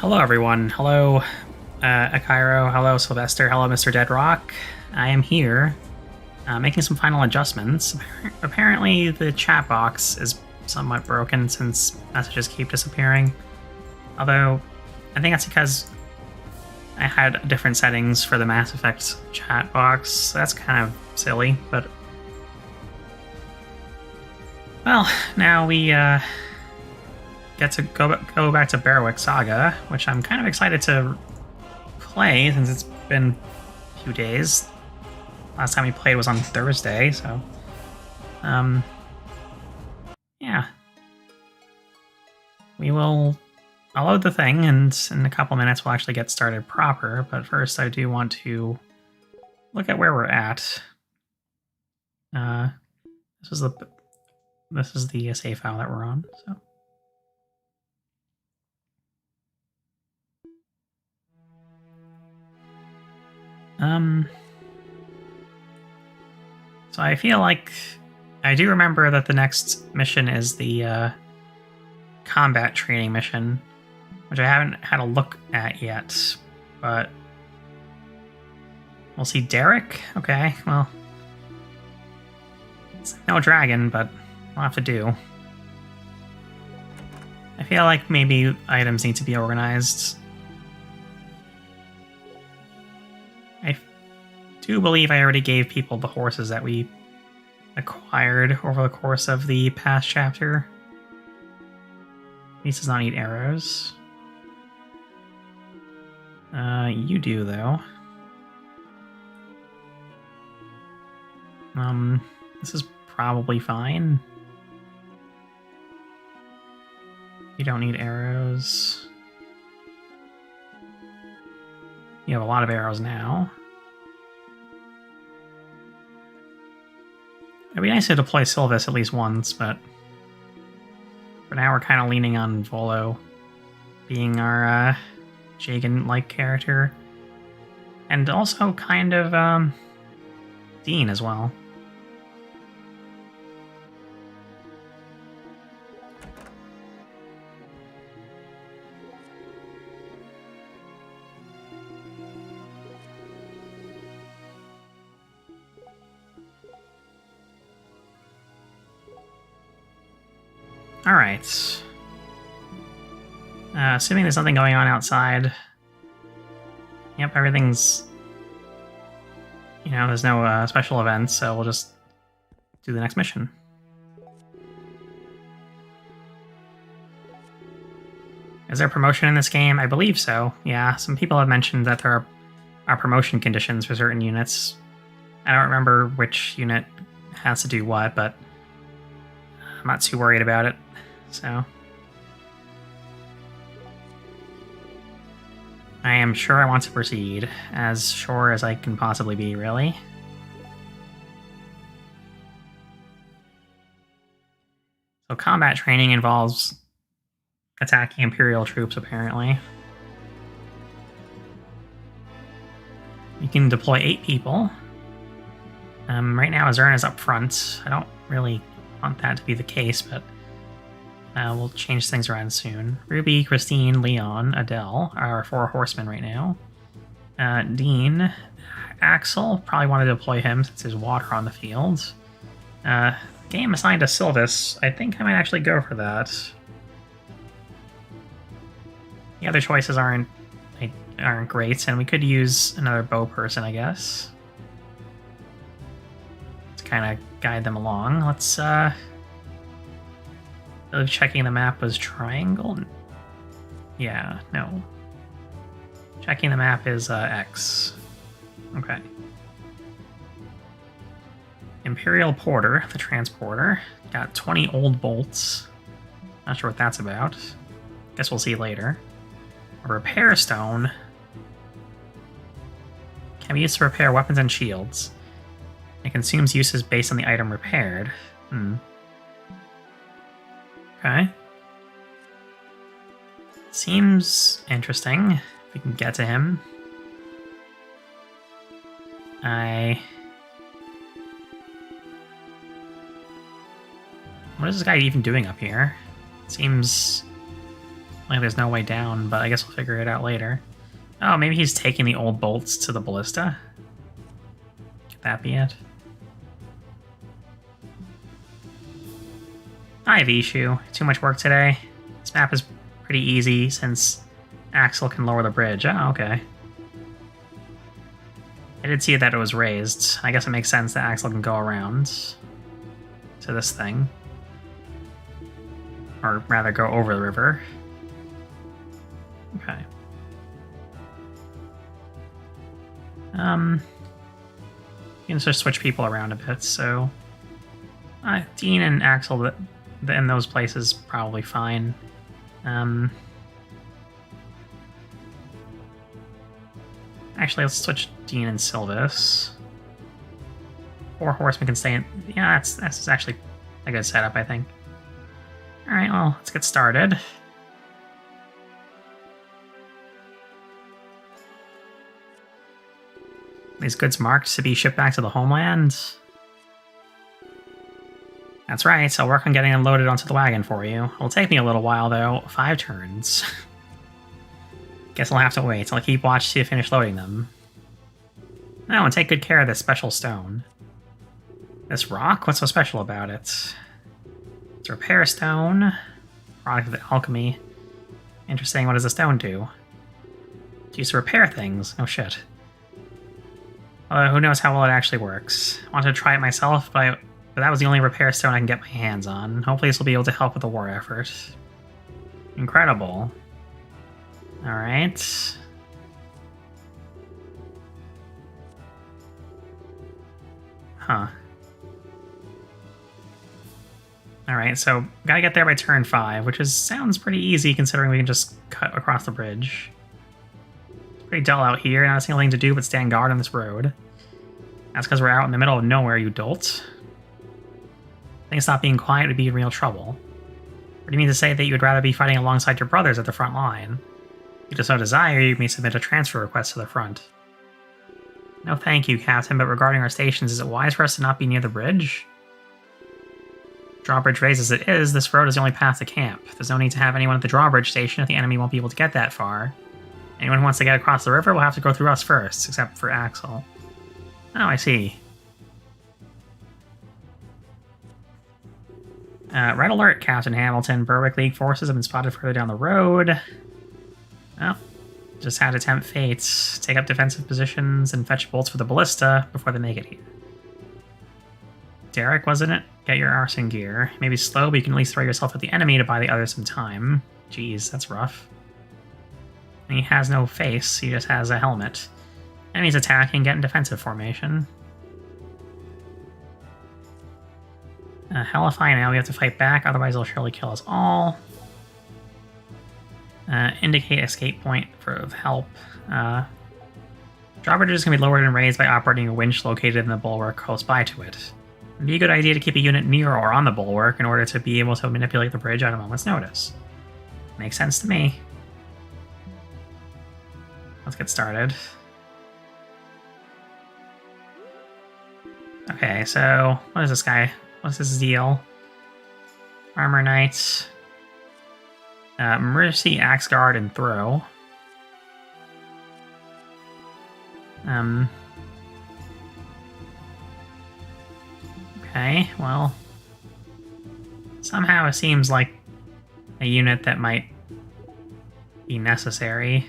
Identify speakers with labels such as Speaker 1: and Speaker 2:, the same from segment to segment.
Speaker 1: Hello, everyone. Hello, Akairo. Hello, Sylvester. Hello, Mr. Deadrock. I am here, making some final adjustments. Apparently, the chat box is somewhat broken since messages keep disappearing. Although, I think that's because I had different settings for the Mass Effect chat box. So that's kind of silly, but... Well, now we, get to go back to Berwick Saga, which I'm kind of excited to play since it's been a few days. Last time we played was on Thursday, so yeah. I'll load the thing, and in a couple minutes we'll actually get started proper, but first I do want to look at where we're at. This is the save file that we're on, so. So I feel like I do remember that the next mission is the combat training mission, which I haven't had a look at yet, but we'll see. Derek? Okay, well, it's no dragon, but we'll have to do. I feel like maybe items need to be organized. I do believe I already gave people the horses that we acquired over the course of the past chapter. These does not need arrows. You do, though. This is probably fine. You don't need arrows. You have a lot of arrows now. It'd be nice to deploy Sylvis at least once, but for now we're kind of leaning on Volo being our Jagan-like character. And also kind of Dean as well. Alright. Assuming there's nothing going on outside. Yep, everything's... You know, there's no special events, so we'll just do the next mission. Is there promotion in this game? I believe so. Yeah, some people have mentioned that there are promotion conditions for certain units. I don't remember which unit has to do what, but I'm not too worried about it. So I am sure I want to proceed, as sure as I can possibly be, really. So combat training involves attacking Imperial troops, apparently. You can deploy 8 people. Right now Azurn is up front. I don't really want that to be the case, but we'll change things around soon. Ruby, Christine, Leon, Adele are our 4 horsemen right now. Dean, Axel, probably want to deploy him since there's water on the field. Game assigned to Sylvis. I think I might actually go for that. The other choices aren't great, and we could use another bow person, I guess, to kind of guide them along. Let's checking the map was triangle? Yeah, no. Checking the map is X. Okay. Imperial Porter, the transporter. Got 20 old bolts. Not sure what that's about. Guess we'll see later. A repair stone. Can be used to repair weapons and shields. It consumes uses based on the item repaired. Okay. Seems interesting. If we can get to him. What is this guy even doing up here? Seems Like there's no way down, but I guess we'll figure it out later. Oh, maybe he's taking the old bolts to the ballista? Could that be it? I have issue. Too much work today. This map is pretty easy since Axel can lower the bridge. Oh, okay. I did see that it was raised. I guess it makes sense that Axel can go around to this thing. Or rather, go over the river. Okay. You can just switch people around a bit, so... Dean and Axel in those places probably fine. Actually, let's switch Dean and Sylvis. 4 horsemen can stay in... Yeah, that's actually a good setup, I think. Alright, well, let's get started. These goods marked to be shipped back to the homeland. That's right, I'll work on getting them loaded onto the wagon for you. It'll take me a little while, though. 5 turns. Guess I'll have to wait. I'll keep watch till you finish loading them. Oh, and take good care of this special stone. This rock? What's so special about it? It's a repair stone. Product of the alchemy. Interesting, what does the stone do? It's used to repair things. Oh shit. Although who knows how well it actually works. I wanted to try it myself, but that was the only repair stone I can get my hands on. Hopefully this will be able to help with the war effort. Incredible. Alright. Huh. Alright, so gotta get there by turn 5, which sounds pretty easy considering we can just cut across the bridge. It's pretty dull out here, not a single thing to do but stand guard on this road. That's because we're out in the middle of nowhere, you dolt. Things stop being quiet would be in real trouble. What do you mean to say that you would rather be fighting alongside your brothers at the front line? If you so desire, you may submit a transfer request to the front. No thank you, Captain, but regarding our stations, is it wise for us to not be near the bridge? Drawbridge raised as it is, this road is the only path to camp. There's no need to have anyone at the drawbridge station if the enemy won't be able to get that far. Anyone who wants to get across the river will have to go through us first, except for Axel. Oh, I see. Red alert, Captain Hamilton. Berwick League forces have been spotted further down the road. Well, just had to tempt fate. Take up defensive positions and fetch bolts for the ballista before they make it here. Derek, wasn't it? Get your arson gear. Maybe slow, but you can at least throw yourself at the enemy to buy the others some time. Jeez, that's rough. And he has no face, he just has a helmet. Enemies attacking, get in defensive formation. Hellify now, we have to fight back, otherwise they'll surely kill us all. Indicate escape point for help. Drawbridges can be lowered and raised by operating a winch located in the bulwark close by to it. It'd be a good idea to keep a unit near or on the bulwark in order to be able to manipulate the bridge at a moment's notice. Makes sense to me. Let's get started. Okay, so what is this guy? What's his deal? Armor Knight. Mercy, Axe Guard, and Throw. Okay, well... Somehow it seems like a unit that might be necessary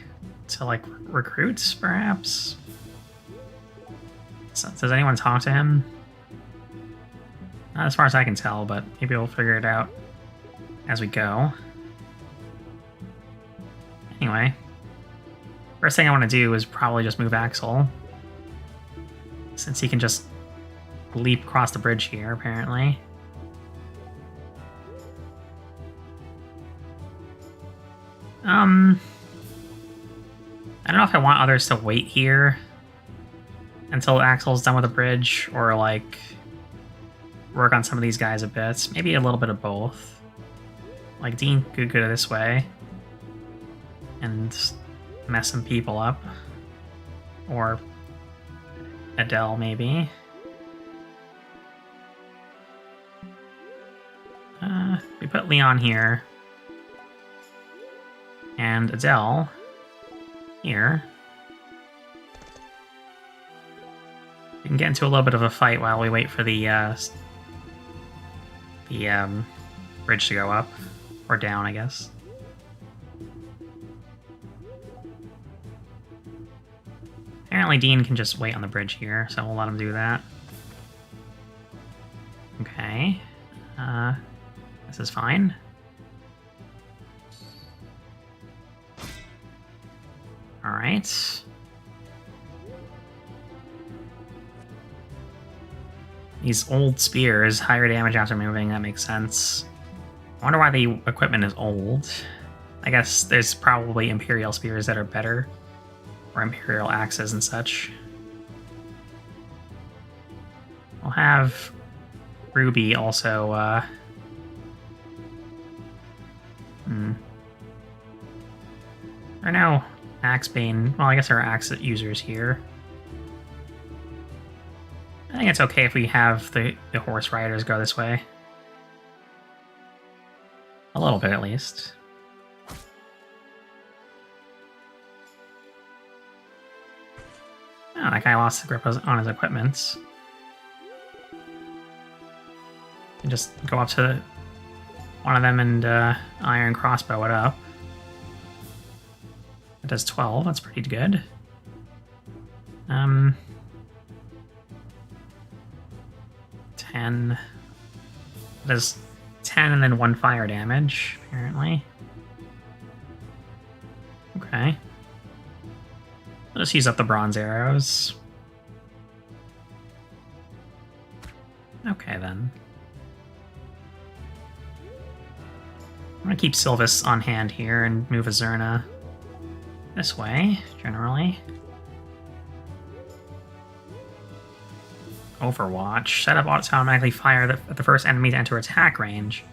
Speaker 1: to, like, recruit, perhaps? So, does anyone talk to him? Not as far as I can tell, but maybe we'll figure it out as we go. Anyway, first thing I want to do is probably just move Axel, since he can just leap across the bridge here, apparently. I don't know if I want others to wait here until Axel's done with the bridge, or, like, work on some of these guys a bit. Maybe a little bit of both. Like, Dean could go this way and mess some people up. Or Adele, maybe. We put Leon here. And Adele here. We can get into a little bit of a fight while we wait for the bridge to go up. Or down, I guess. Apparently Dean can just wait on the bridge here, so we'll let him do that. Okay. This is fine. Alright. These old spears, higher damage after moving, that makes sense. I wonder why the equipment is old. I guess there's probably Imperial spears that are better. Or Imperial axes and such. We'll have Ruby also, There are no Axebane. Well, I guess there are axe users here. I think it's okay if we have the horse riders go this way. A little bit, at least. Oh, that guy lost the grip on his equipment. And just go up to one of them and iron crossbow it up. That does 12, that's pretty good. 10. That does 10 and then 1 fire damage, apparently. Okay. I'll just use up the bronze arrows. Okay, then. I'm gonna keep Sylvis on hand here and move Azurna this way, generally. Overwatch. Set up to automatically fire at the first enemy to enter attack range.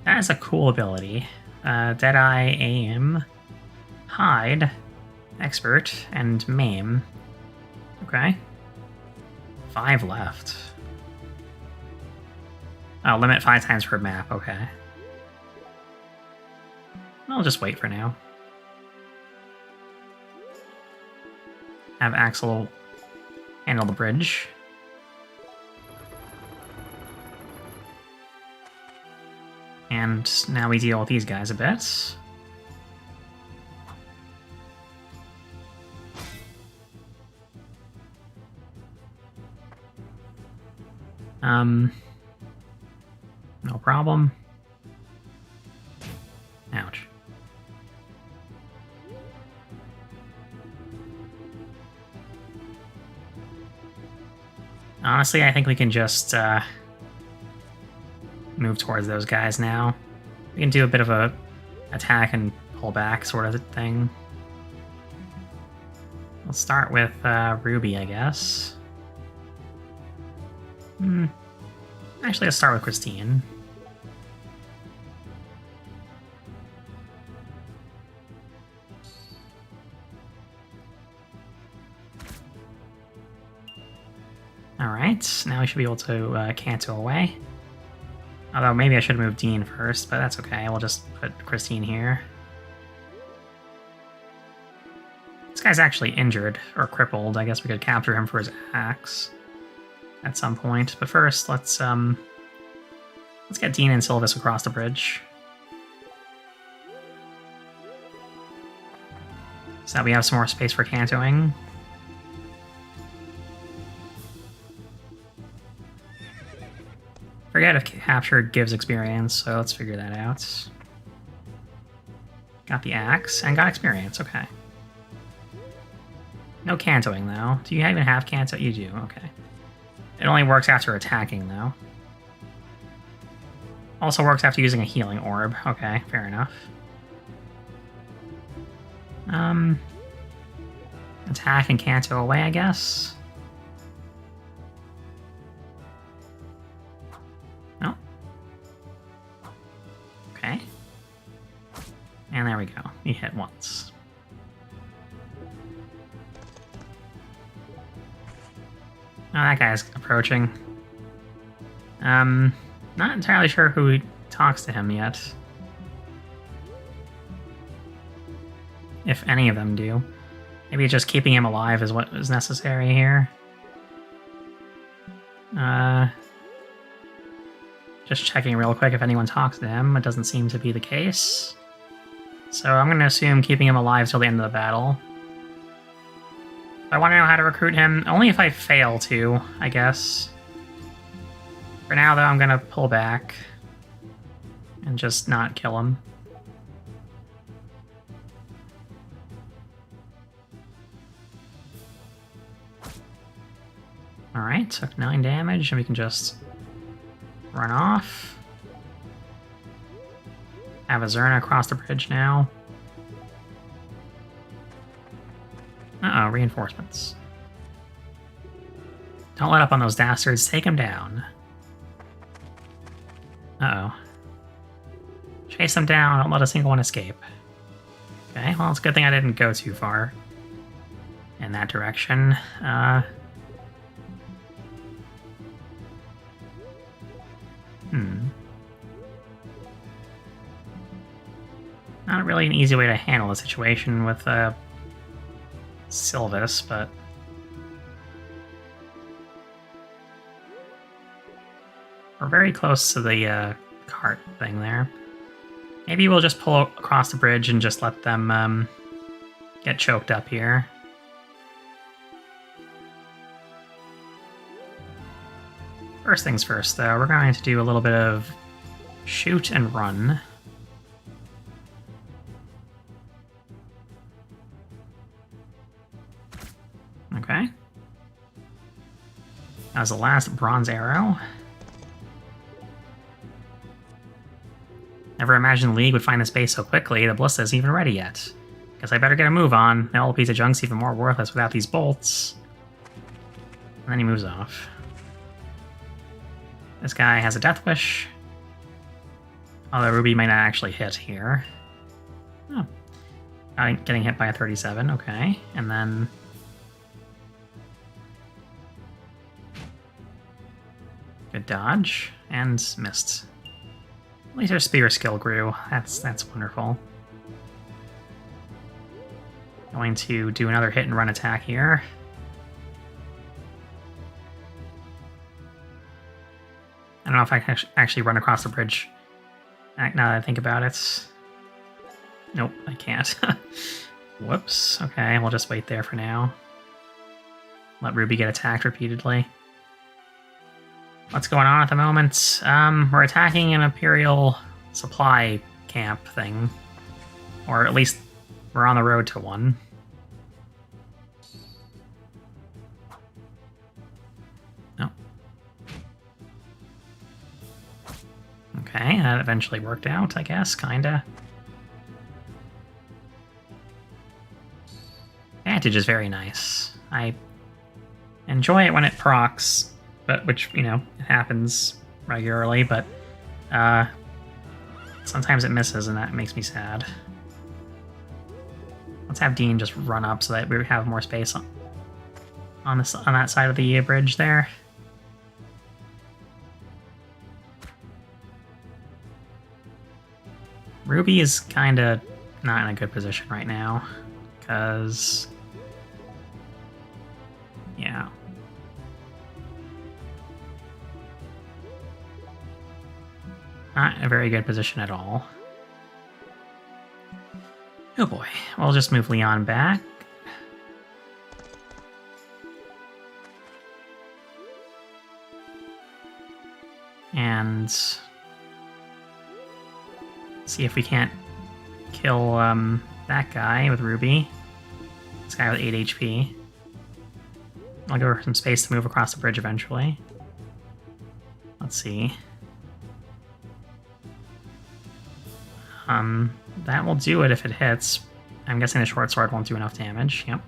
Speaker 1: That is a cool ability. Deadeye, Aim, Hide, Expert, and Maim. Okay. 5 left. Oh, limit 5 times per map, okay. I'll just wait for now. Have Axel handle the bridge. And now we deal with these guys a bit. No problem. Ouch. Honestly, I think we can just move towards those guys now. We can do a bit of a attack and pull back sort of thing. We'll start with Ruby, I guess. Actually, let's start with Christine. Alright, now we should be able to cancel away. Although maybe I should have moved Dean first, but that's okay. We'll just put Christine here. This guy's actually injured, or crippled. I guess we could capture him for his axe at some point. But first, let's get Dean and Sylvis across the bridge. So that we have some more space for cantoing. Forget if captured gives experience, so let's figure that out. Got the axe, and got experience, okay. No cantoing, though. Do you even have canto? You do, okay. It only works after attacking, though. Also works after using a healing orb. Okay, fair enough. Attack and canto away, I guess. No. Okay. And there we go. You hit once. Oh, that guy's approaching. Not entirely sure who talks to him yet. if any of them do. Maybe just keeping him alive is what is necessary here. Just checking real quick if anyone talks to him. It doesn't seem to be the case. So I'm going to assume keeping him alive till the end of the battle. I want to know how to recruit him, only if I fail to, I guess. For now, though, I'm going to pull back and just not kill him. Alright, took 9 damage, and we can just run off. Have a Zerna across the bridge now. Uh-oh, reinforcements. Don't let up on those dastards, take them down. Uh-oh. Chase them down, don't let a single one escape. Okay, well, it's a good thing I didn't go too far in that direction. Not really an easy way to handle the situation with Sylvis, but we're very close to the cart thing there. Maybe we'll just pull across the bridge and just let them get choked up here. First things first, though, we're going to do a little bit of shoot and run. Okay. That was the last bronze arrow. Never imagined the League would find this base so quickly. The ballista isn't even ready yet. Guess I better get a move on. That old piece of junk's even more worthless without these bolts. And then he moves off. This guy has a death wish. Although Ruby might not actually hit here. Oh. Getting hit by a 37, okay. And then... good dodge, and missed. At least her spear skill grew. That's wonderful. Going to do another hit and run attack here. I don't know if I can actually run across the bridge now that I think about it. Nope, I can't. Whoops. Okay, we'll just wait there for now. Let Ruby get attacked repeatedly. What's going on at the moment? We're attacking an Imperial supply camp thing. Or at least we're on the road to one. No. Okay, that eventually worked out, I guess, kinda. Advantage is very nice. I enjoy it when it procs, but which, you know, it happens regularly, but sometimes it misses and that makes me sad. Let's have Dean just run up so that we have more space on that side of the bridge there. Ruby is kind of not in a good position right now, because... yeah. Not a very good position at all. Oh boy. We'll just move Leon back. And see if we can't kill that guy with Ruby. This guy with 8 HP. I'll give her some space to move across the bridge eventually. Let's see. That will do it if it hits. I'm guessing the short sword won't do enough damage. Yep.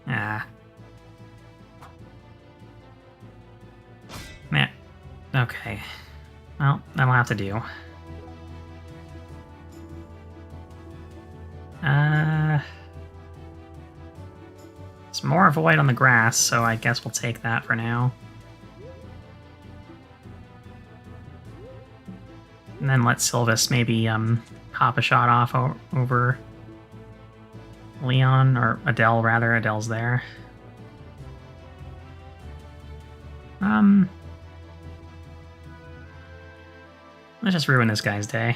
Speaker 1: Ah. Meh. Okay. Well, that'll have to do. It's more void on the grass, so I guess we'll take that for now. And then let Sylvis maybe pop a shot off over Leon, or Adele rather. Adele's there. Let's just ruin this guy's day.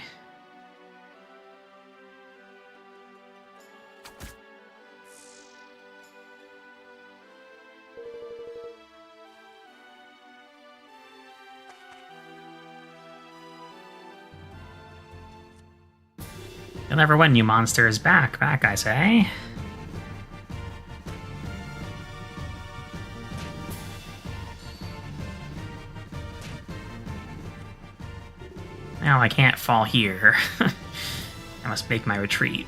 Speaker 1: You'll never win, you monsters. Back, I say. Now I can't fall here. I must make my retreat.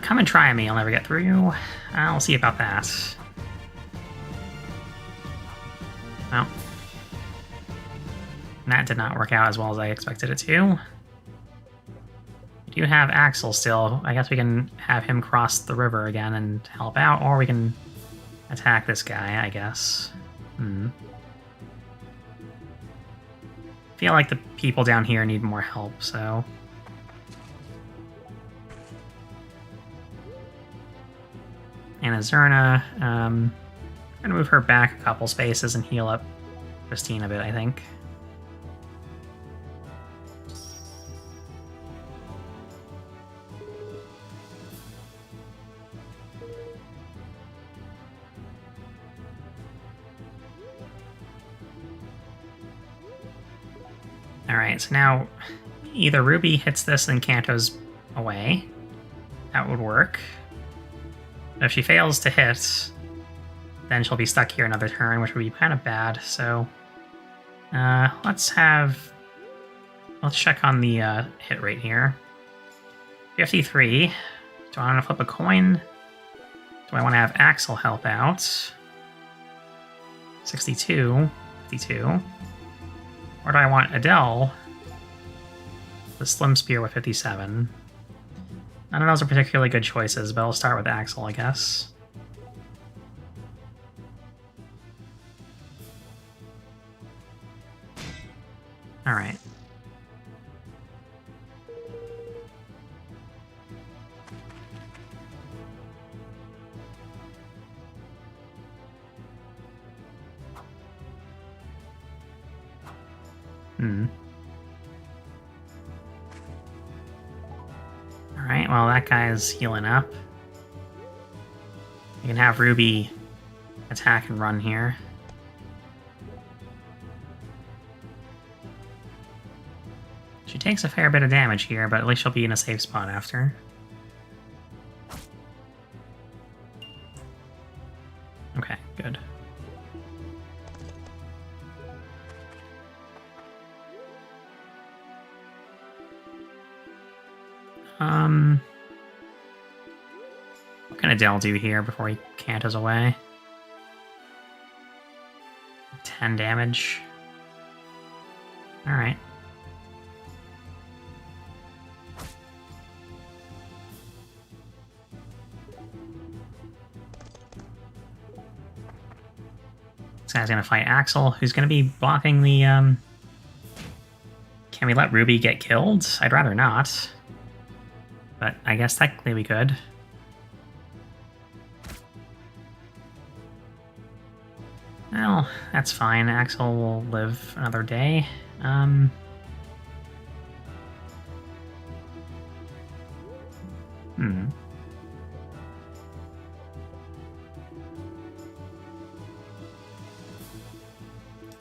Speaker 1: Come and try me, I'll never get through you. I'll see about that. Well, that did not work out as well as I expected it to. We do have Axel still. I guess we can have him cross the river again and help out, or we can attack this guy, I guess. Feel like the people down here need more help, so... And Azurna, I'm gonna move her back a couple spaces and heal up Christine a bit, I think. Alright, so now either Ruby hits this and Kanto's away. That would work. But if she fails to hit, then she'll be stuck here another turn, which would be kind of bad. So let's check on the hit rate here. 53. Do I want to flip a coin? Do I want to have Axel help out? 62. 52. Or do I want Adele, the Slim Spear with 57? None of those are particularly good choices, but I'll start with Axel, I guess. Alright. Alright, well that guy's healing up. You can have Ruby attack and run here. She takes a fair bit of damage here, but at least she'll be in a safe spot after. Okay, good. What can Adele do here before he cantos away? 10 damage. Alright. This guy's gonna fight Axel, who's gonna be blocking the, Can we let Ruby get killed? I'd rather not. But I guess technically we could. Well, that's fine. Axel will live another day.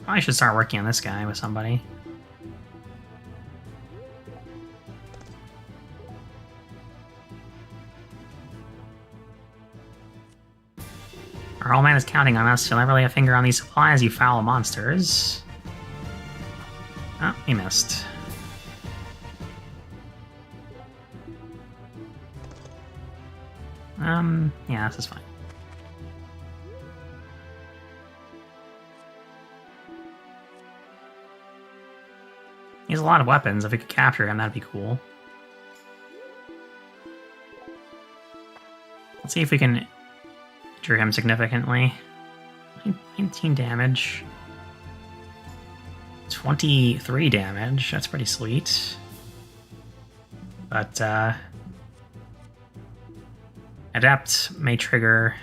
Speaker 1: Probably should start working on this guy with somebody. Our old man is counting on us. You'll never lay a finger on these supplies, you foul monsters. Oh, he missed. Yeah, this is fine. He has a lot of weapons. If we could capture him, that'd be cool. Let's see if we can Drew him significantly. 19 damage. 23 damage. That's pretty sweet. But, Adept may trigger...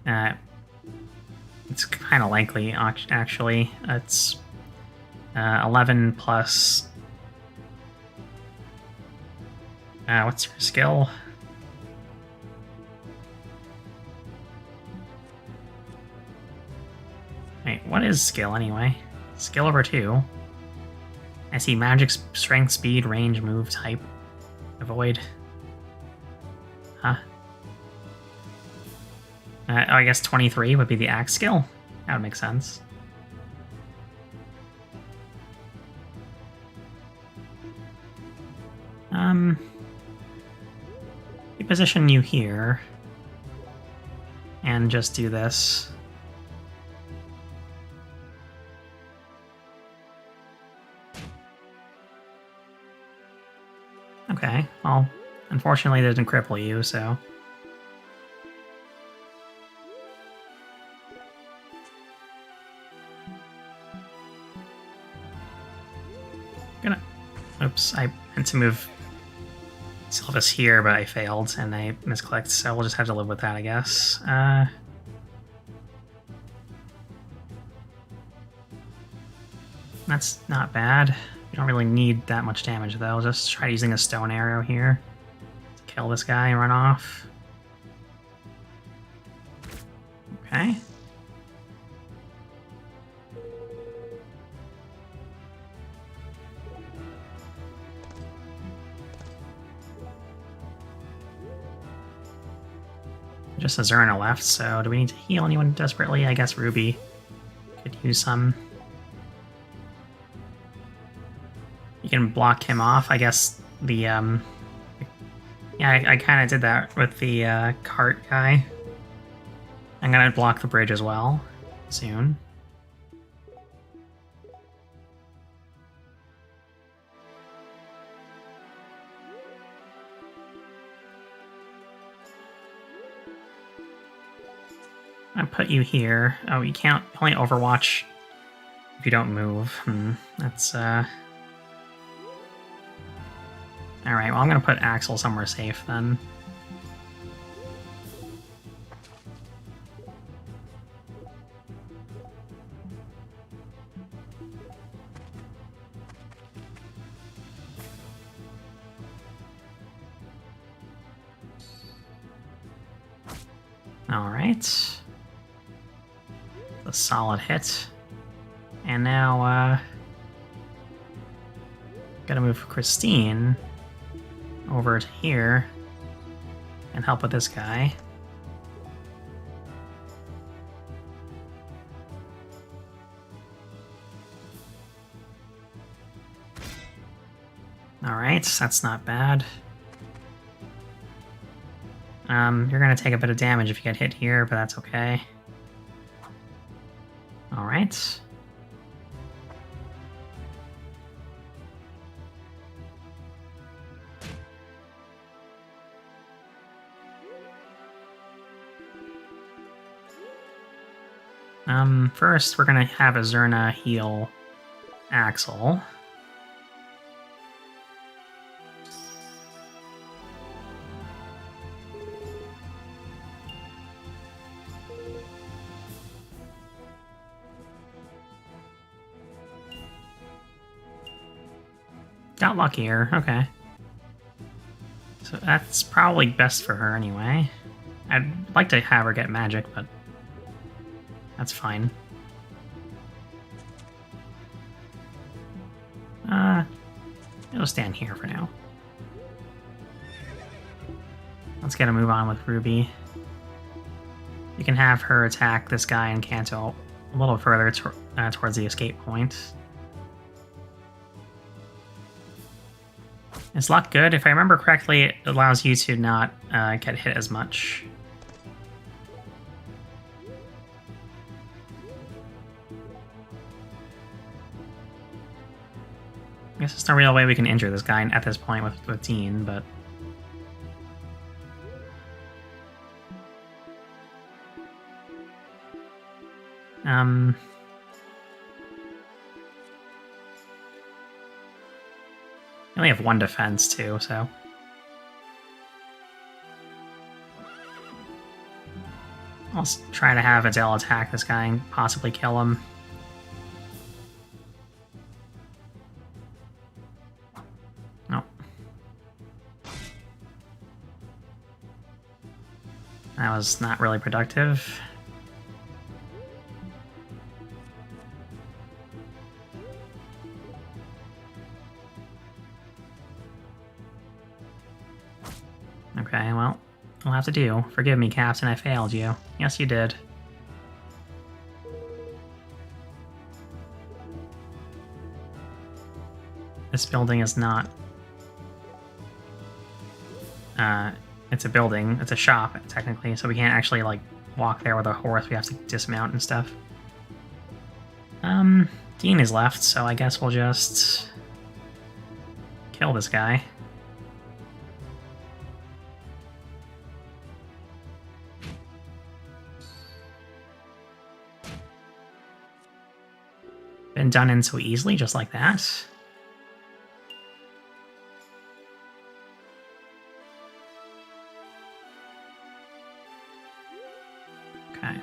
Speaker 1: it's kind of likely, actually. It's 11 plus... what's your skill? Wait, what is skill anyway? Skill over 2. I see magic, strength, speed, range, move, type, avoid. Huh? Oh, I guess 23 would be the axe skill. That would make sense. We position you here. And just do this. Okay, well, unfortunately they didn't cripple you, so... Oops, I meant to move Sylvis here, but I failed, and I misclicked, so we'll just have to live with that, I guess. That's not bad. You don't really need that much damage, though. Just try using a stone arrow here to kill this guy and run off. Okay. Just a Zerna left, so do we need to heal anyone desperately? I guess Ruby could use some. You can block him off. I guess the, yeah, I kind of did that with the cart guy. I'm gonna block the bridge as well, soon. I put you here. Oh, you can't only Overwatch if you don't move. That's, Alright, well, I'm gonna put Axel somewhere safe, then. Alright. A solid hit. And now, gotta move Christine over to here and help with this guy. Alright, that's not bad. You're gonna take a bit of damage if you get hit here, but that's okay. Alright. First we're gonna have Azurna heal Axel. Got luckier, okay. So that's probably best for her anyway. I'd like to have her get magic, but that's fine. It'll stand here for now. Let's get a move on with Ruby. You can have her attack this guy and Kanto a little further towards the escape point. Is luck good? If I remember correctly, it allows you to not get hit as much. I guess there's no real way we can injure this guy at this point with Dean, but... Um, I only have 1 defense too, so I'll try to have Adele attack this guy and possibly kill him. Nope. That was not really productive. Okay, well, we'll have to do. Forgive me, Captain, I failed you. Yes, you did. This building is not... it's a building. It's a shop, technically, so we can't actually, like, walk there with a horse. We have to dismount and stuff. Dean is left, so I guess we'll just... kill this guy. Been done in so easily, just like that. Okay.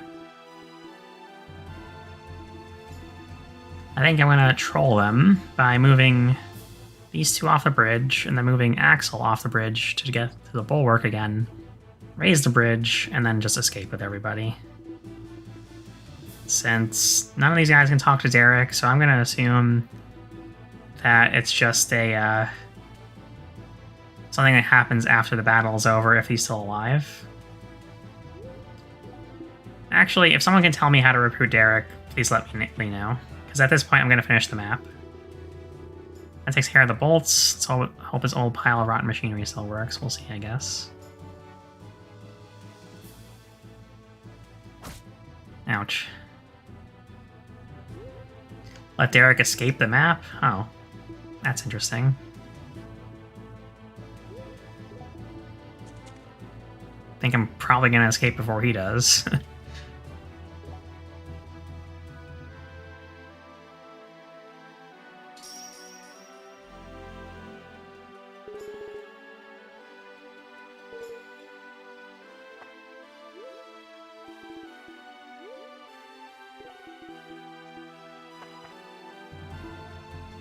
Speaker 1: I think I'm gonna troll them by moving these 2 off the bridge, and then moving Axel off the bridge to get to the bulwark again, raise the bridge, and then just escape with everybody. Since none of these guys can talk to Derek, so I'm going to assume that it's just a something that happens after the battle is over if he's still alive. Actually, if someone can tell me how to recruit Derek, please let me know, because at this point I'm going to finish the map. That takes care of the bolts, so I hope his old pile of rotten machinery still works. We'll see, I guess. Ouch. Let Derek escape the map? Oh, that's interesting. I think I'm probably going to escape before he does.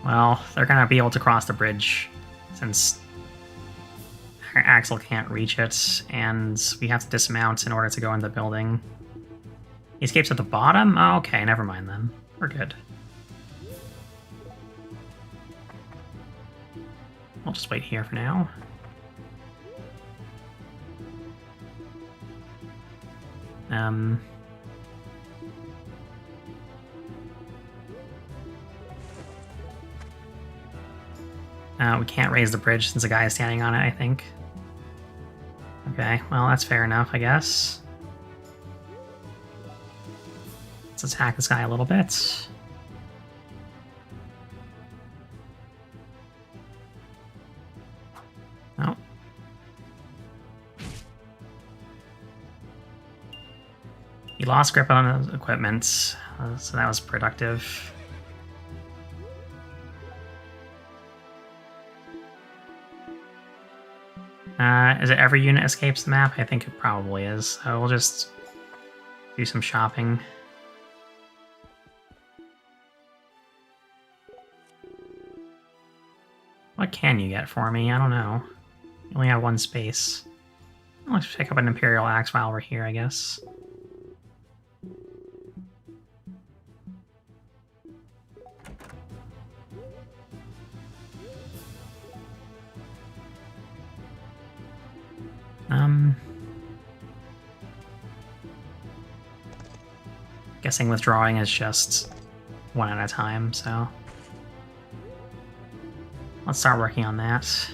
Speaker 1: Well, they're gonna be able to cross the bridge since Axel can't reach it, and we have to dismount in order to go into the building. He escapes at the bottom? Oh, okay, never mind then. We're good. I'll just wait here for now. We can't raise the bridge since the guy is standing on it, I think. Okay, well, that's fair enough, I guess. Let's attack this guy a little bit. Oh. He lost grip on his equipment, so that was productive. Is it every unit escapes the map? I think it probably is. So we'll just do some shopping. What can you get for me? I don't know. You only have 1 space. Let's pick up an Imperial Axe while we're here, I guess. Guessing withdrawing is just 1 at a time, so let's start working on that.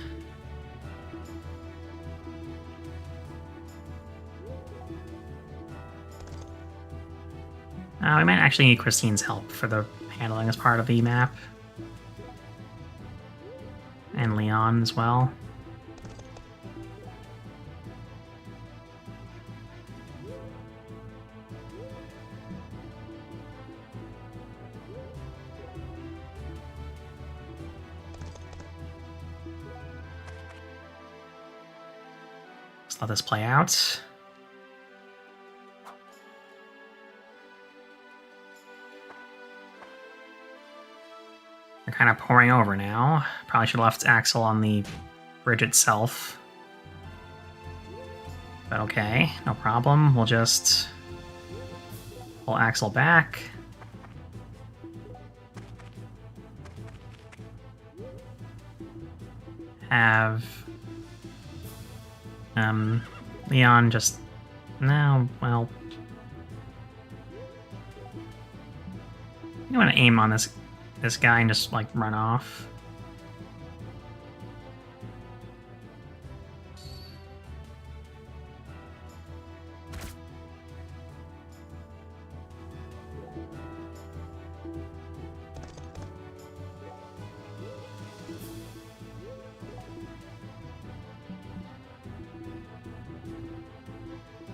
Speaker 1: We might actually need Christine's help for the handling as part of the map. And Leon as well. Let's let this play out. They're kind of pouring over now. Probably should have left Axel on the bridge itself. But okay, no problem. We'll just pull Axel back. Have Leon just no, well, you want to aim on this guy and just like run off.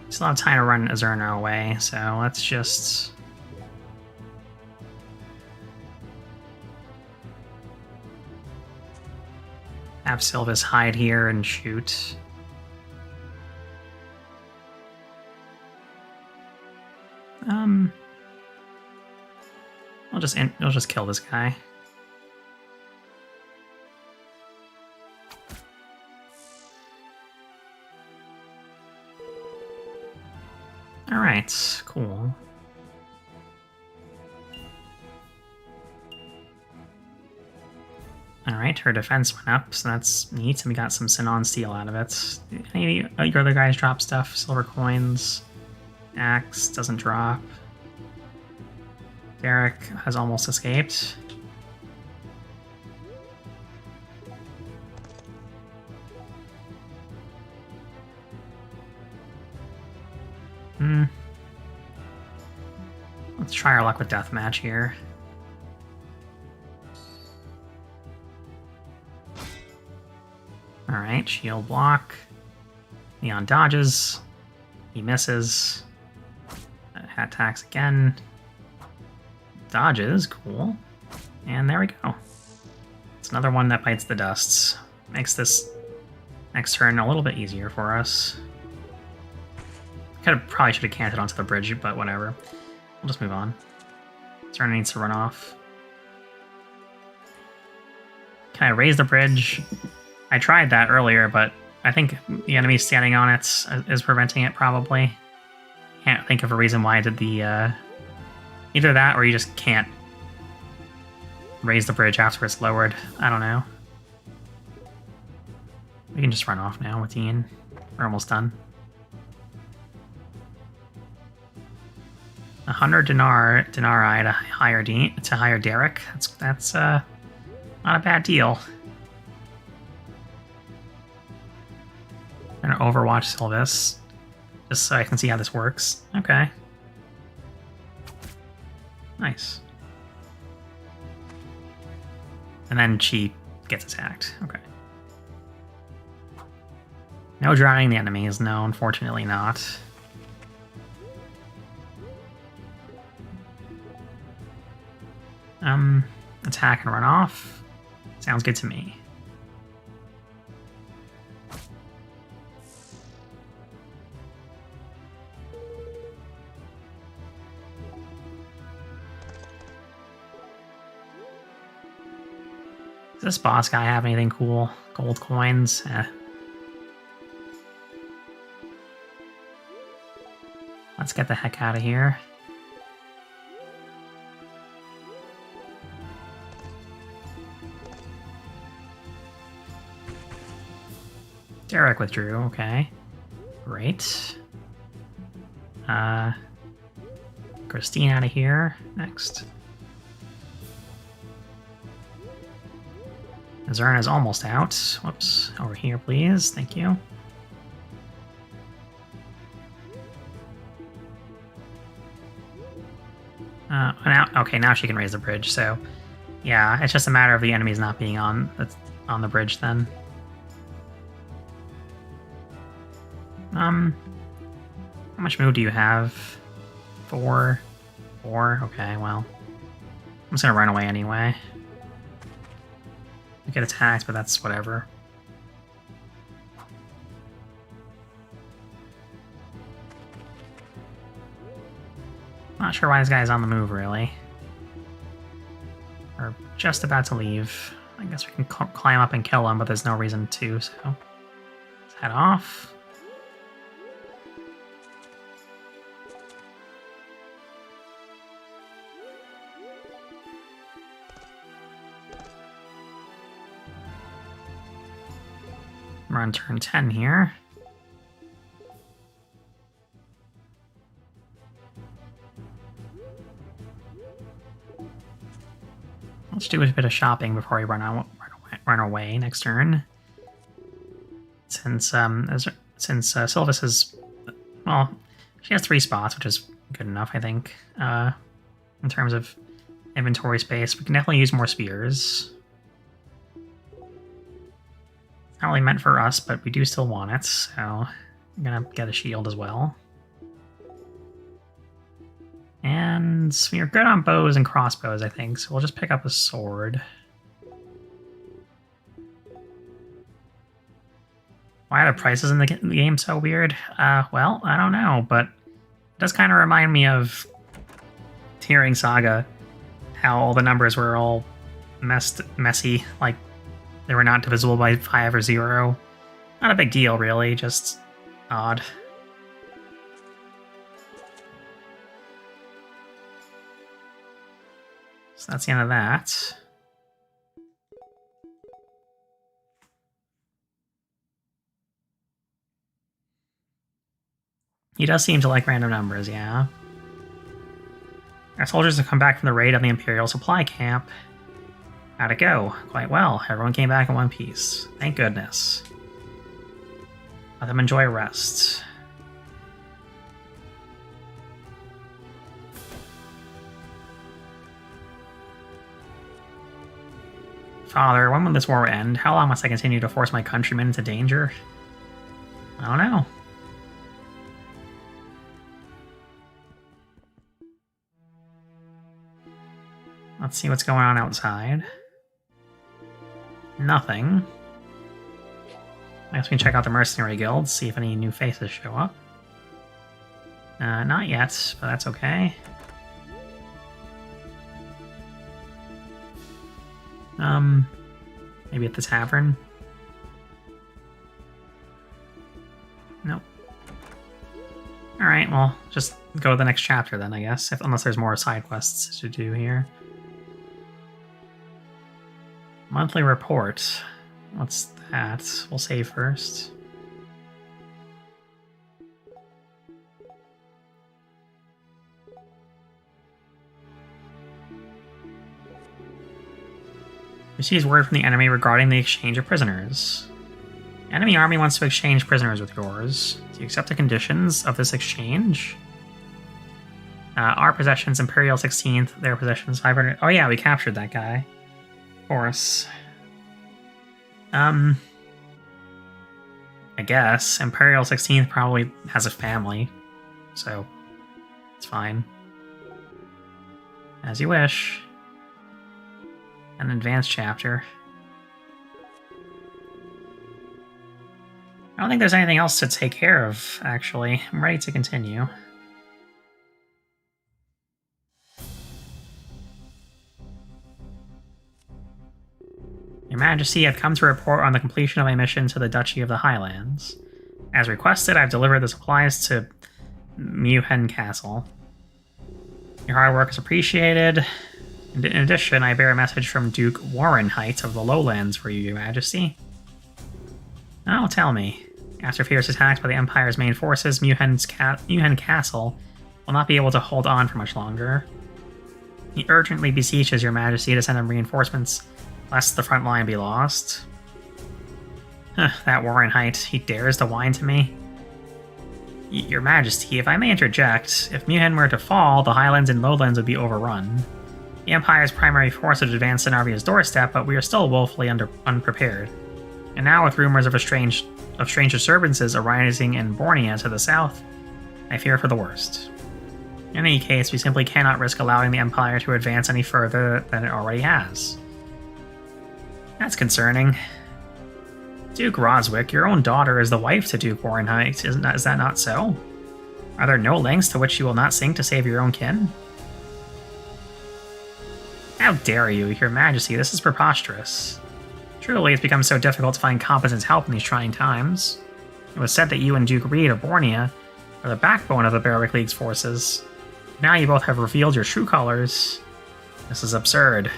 Speaker 1: Still have time to run Azurna away, so let's just have Sylvis hide here and shoot. We'll just kill this guy. Alright, cool. Alright, her defense went up, so that's neat, and we got some Sinon Steel out of it. Any of your other guys drop stuff? Silver coins. Axe doesn't drop. Derek has almost escaped. Let's try our luck with deathmatch here. Alright, shield block. Leon dodges. He misses. Attacks again. Dodges, cool. And there we go. It's another one that bites the dust. Makes this next turn a little bit easier for us. Probably should have canted onto the bridge, but whatever. We'll just move on. Turn needs to run off. Can I raise the bridge? I tried that earlier, but I think the enemy standing on it is preventing it, probably. Can't think of a reason why I did the... either that, or you just can't raise the bridge after it's lowered. I don't know. We can just run off now with Ian. We're almost done. 100 denarii to hire Derek. That's not a bad deal. I'm gonna overwatch Sylvis just so I can see how this works. Okay. Nice. And then she gets attacked. Okay. No drowning the enemies. No, unfortunately not. Attack and run off. Sounds good to me. Does this boss guy have anything cool? Gold coins? Let's get the heck out of here. Derek withdrew, okay. Great. Christine out of here. Next. Azurna's almost out. Whoops. Over here, please. Thank you. Now she can raise the bridge, so... Yeah, it's just a matter of the enemies not being on the bridge then. How much move do you have? 4? 4? Okay, well. I'm just gonna run away anyway. We get attacked, but that's whatever. Not sure why this guy's on the move, really. We're just about to leave. I guess we can climb up and kill him, but there's no reason to, so let's head off. We're on turn 10 here. Let's do a bit of shopping before we run away next turn. Since Sylvis is, well, she has 3 spots, which is good enough, I think. In terms of inventory space, we can definitely use more spears. Not really meant for us, but we do still want it, so I'm gonna get a shield as well. And we are good on bows and crossbows, I think, so we'll just pick up a sword. Why are the prices in the game so weird? Well, I don't know, but it does kind of remind me of TearRing Saga, how all the numbers were all messy, like they were not divisible by 5 or 0. Not a big deal, really, just odd. So that's the end of that. He does seem to like random numbers, yeah. Our soldiers have come back from the raid on the Imperial supply camp. How'd it go? Quite well. Everyone came back in one piece. Thank goodness. Let them enjoy a rest. Father, when will this war end? How long must I continue to force my countrymen into danger? I don't know. Let's see what's going on outside. Nothing. I guess we can check out the mercenary guilds, see if any new faces show up. Not yet, but that's okay. Maybe at the tavern? Nope. Alright, well, just go to the next chapter then, I guess, unless there's more side quests to do here. Monthly report. What's that? We'll save first. Receives word from the enemy regarding the exchange of prisoners. The enemy army wants to exchange prisoners with yours. Do you accept the conditions of this exchange? Our possessions, Imperial 16th, their possessions, 500. Oh yeah, we captured that guy. Of course. I guess. Imperial 16th probably has a family, so it's fine. As you wish. An advanced chapter. I don't think there's anything else to take care of, actually. I'm ready to continue. Your Majesty, I've come to report on the completion of my mission to the Duchy of the Highlands. As requested, I've delivered the supplies to Muhen Castle. Your hard work is appreciated. In addition, I bear a message from Duke Warrenheit of the Lowlands for you, Your Majesty. Oh, tell me. After fierce attacks by the Empire's main forces, Muhen Castle will not be able to hold on for much longer. He urgently beseeches Your Majesty to send him reinforcements, lest the front line be lost. That Warrenheit, he dares to whine to me. Your Majesty, if I may interject, if Muhen were to fall, the Highlands and Lowlands would be overrun. The Empire's primary force would advance to Narvia's doorstep, but we are still woefully unprepared. And now, with rumors of strange disturbances arising in Bornea to the south, I fear for the worst. In any case, we simply cannot risk allowing the Empire to advance any further than it already has. That's concerning. Duke Roswick, your own daughter is the wife to Duke Warrenheit, is that not so? Are there no lengths to which you will not sink to save your own kin? How dare you, Your Majesty, this is preposterous. Truly, it's become so difficult to find competent help in these trying times. It was said that you and Duke Reed of Bornea are the backbone of the Berwick League's forces. Now you both have revealed your true colors. This is absurd.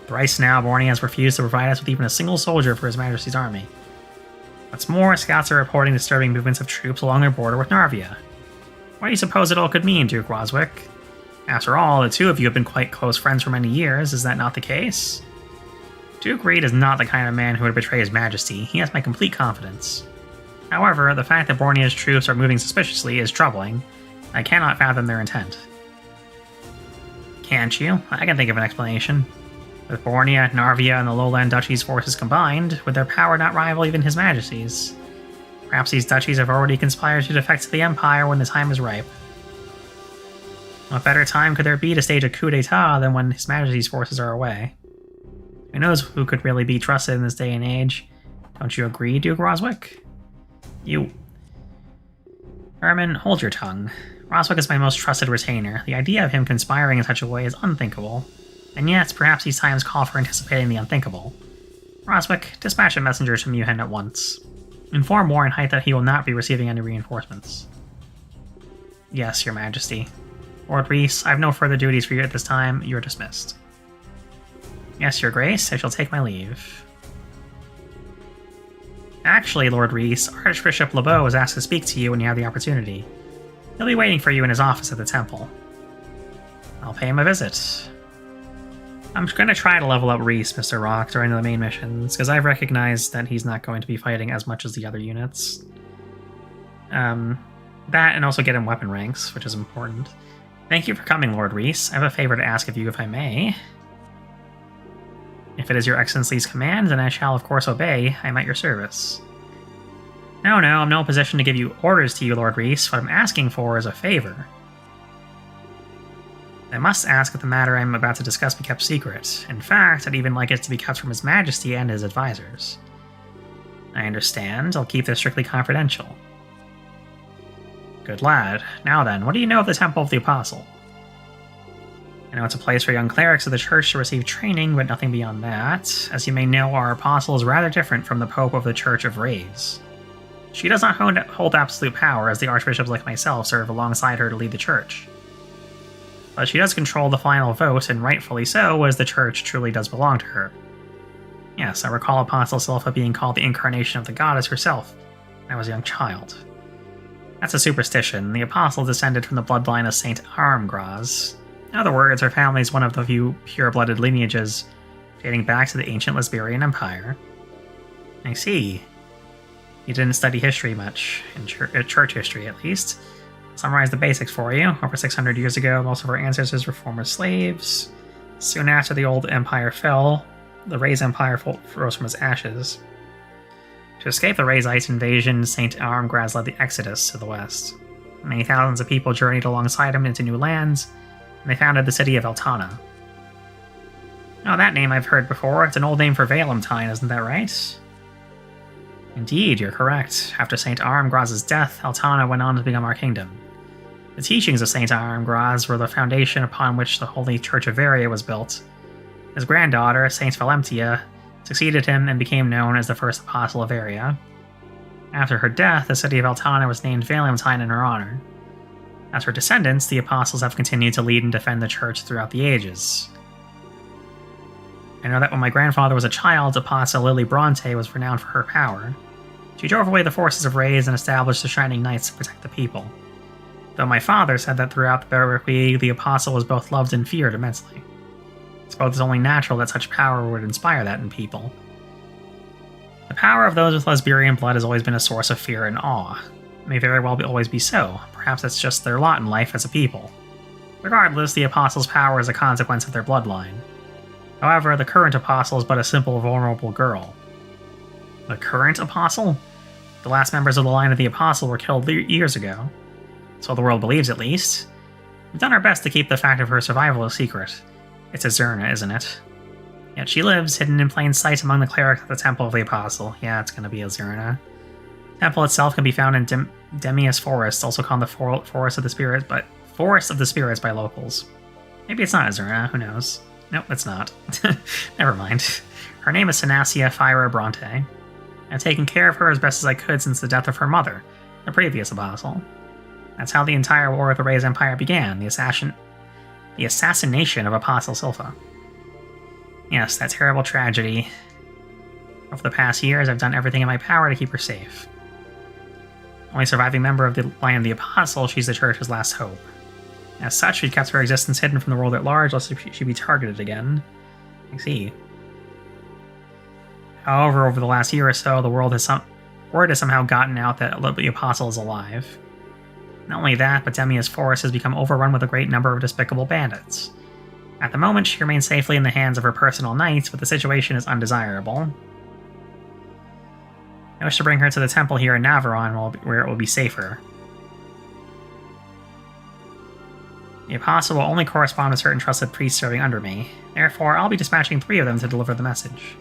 Speaker 1: Thrice now, Bornea has refused to provide us with even a single soldier for His Majesty's army. What's more, scouts are reporting disturbing movements of troops along their border with Narvia. What do you suppose it all could mean, Duke Roswick? After all, the two of you have been quite close friends for many years, is that not the case? Duke Reed is not the kind of man who would betray His Majesty. He has my complete confidence. However, the fact that Bornea's troops are moving suspiciously is troubling. I cannot fathom their intent. Can't you? I can think of an explanation. With Bornea, Narvia, and the Lowland Duchies' forces combined, would their power not rival even His Majesty's? Perhaps these duchies have already conspired to defect to the Empire when the time is ripe. What better time could there be to stage a coup d'etat than when His Majesty's forces are away? Who knows who could really be trusted in this day and age? Don't you agree, Duke Roswick? You... Herman, hold your tongue. Roswick is my most trusted retainer. The idea of him conspiring in such a way is unthinkable. And yet, perhaps these times call for anticipating the unthinkable. Roswick, dispatch a messenger to Muhen at once. Inform Warrenheit that he will not be receiving any reinforcements. Yes, Your Majesty. Lord Reese, I have no further duties for you at this time. You are dismissed. Yes, Your Grace, I shall take my leave. Actually, Lord Reese, Archbishop LeBeau has asked to speak to you when you have the opportunity. He'll be waiting for you in his office at the temple. I'll pay him a visit. I'm going to try to level up Reese, Mr. Rock, during the main missions, because I've recognized that he's not going to be fighting as much as the other units. That, and also get him weapon ranks, which is important. Thank you for coming, Lord Reese. I have a favor to ask of you, if I may. If it is Your Excellency's command, then I shall of course obey. I am at your service. No, I'm in no position to give you orders to you, Lord Reese. What I'm asking for is a favor. I must ask that the matter I'm about to discuss be kept secret. In fact, I'd even like it to be kept from His Majesty and his advisors. I understand. I'll keep this strictly confidential. Good lad. Now then, what do you know of the Temple of the Apostle? I know it's a place for young clerics of the Church to receive training, but nothing beyond that. As you may know, our Apostle is rather different from the Pope of the Church of Rays. She does not hold absolute power, as the archbishops like myself serve alongside her to lead the Church. But she does control the final vote, and rightfully so, as the Church truly does belong to her. Yes, I recall Apostle Silpha being called the incarnation of the goddess herself when I was a young child. That's a superstition. The Apostle descended from the bloodline of Saint Armgras. In other words, her family is one of the few pure-blooded lineages dating back to the ancient Lazberian Empire. I see. You didn't study history much, in church history at least. I'll summarize the basics for you. Over 600 years ago, most of our ancestors were former slaves. Soon after the old empire fell, the Rays Empire rose from its ashes. To escape the Raysite invasion, St. Armgras led the Exodus to the west. Many thousands of people journeyed alongside him into new lands, and they founded the city of Altana. Oh, that name I've heard before. It's an old name for Valentine, isn't that right? Indeed, you're correct. After St. Armgras' death, Altana went on to become our kingdom. The teachings of St. Armgras were the foundation upon which the Holy Church of Varia was built. His granddaughter, Saint Valentia, succeeded him and became known as the first apostle of Varia. After her death, the city of Altana was named Valentine in her honor. As her descendants, the apostles have continued to lead and defend the church throughout the ages. I know that when my grandfather was a child, Apostle Lily Bronte was renowned for her power. She drove away the forces of Rays and established the Shining Knights to protect the people. Though my father said that throughout the Berwick League, the apostle was both loved and feared immensely. I suppose it's only natural that such power would inspire that in people. The power of those with Lazberian blood has always been a source of fear and awe. It may very well always be so. Perhaps that's just their lot in life as a people. Regardless, the apostle's power is a consequence of their bloodline. However, the current apostle is but a simple, vulnerable girl. The current apostle? The last members of the line of the apostle were killed years ago. So the world believes, at least. We've done our best to keep the fact of her survival a secret. It's a Zerna, isn't it? Yet she lives, hidden in plain sight among the clerics at the Temple of the Apostle. Yeah, it's gonna be a Zerna. Temple itself can be found in Demius Forest, also called the Forest of the Spirits, but Forest of the Spirits by locals. Maybe it's not Azurna, who knows? Nope, it's not. Never mind. Her name is Sanasia Fyra Bronte. I've taken care of her as best as I could since the death of her mother, the previous apostle. That's how the entire war with the Ray's Empire began, the assassination of Apostle Silpha. Yes, that terrible tragedy. Over the past years, I've done everything in my power to keep her safe. Only surviving member of the line of the Apostle, she's the Church's last hope. As such, we've kept her existence hidden from the world at large, lest she be targeted again. I see. However, over the last year or so, the word has somehow gotten out that the Apostle is alive. Not only that, but Demia's forest has become overrun with a great number of despicable bandits. At the moment, she remains safely in the hands of her personal knights, but the situation is undesirable. I wish to bring her to the temple here in Navarone, where it will be safer. The Apostle will only correspond with certain trusted priests serving under me. Therefore, I'll be dispatching 3 of them to deliver the message.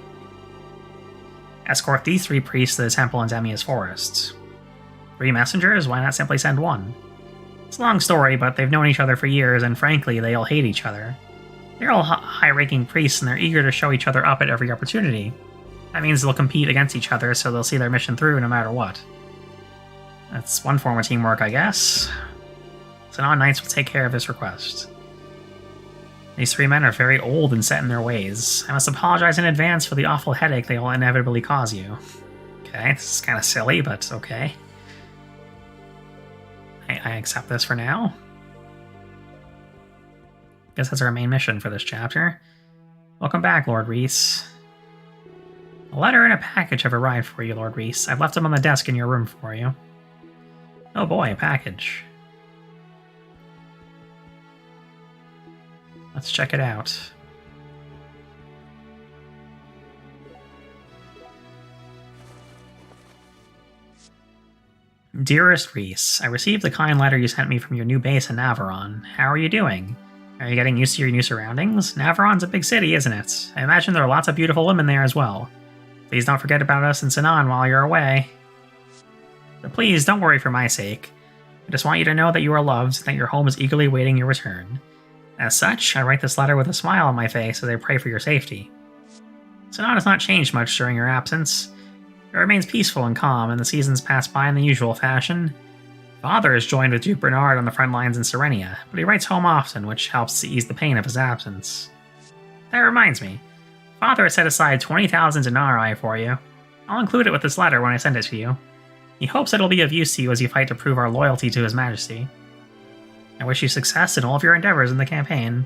Speaker 1: Escort these 3 priests to the temple in Demia's forest. 3 messengers? Why not simply send 1? It's a long story, but they've known each other for years, and frankly, they all hate each other. They're all high-ranking priests, and they're eager to show each other up at every opportunity. That means they'll compete against each other, so they'll see their mission through no matter what. That's one form of teamwork, I guess. Sinan Knights will take care of this request. These 3 men are very old and set in their ways. I must apologize in advance for the awful headache they will inevitably cause you. Okay, this is kind of silly, but okay. I accept this for now. Guess that's our main mission for this chapter. Welcome back, Lord Reese. A letter and a package have arrived for you, Lord Reese. I've left them on the desk in your room for you. Oh boy, a package. Let's check it out. Dearest Reese, I received the kind letter you sent me from your new base in Navarone. How are you doing? Are you getting used to your new surroundings? Navarone's a big city, isn't it? I imagine there are lots of beautiful women there as well. Please don't forget about us in Sinan while you're away. But please, don't worry for my sake. I just want you to know that you are loved, and that your home is eagerly awaiting your return. As such, I write this letter with a smile on my face as I pray for your safety. Sinan has not changed much during your absence. It remains peaceful and calm, and the seasons pass by in the usual fashion. Father has joined with Duke Bernard on the front lines in Serenia, but he writes home often, which helps to ease the pain of his absence. That reminds me. Father has set aside 20,000 denarii for you. I'll include it with this letter when I send it to you. He hopes it'll be of use to you as you fight to prove our loyalty to His Majesty. I wish you success in all of your endeavors in the campaign.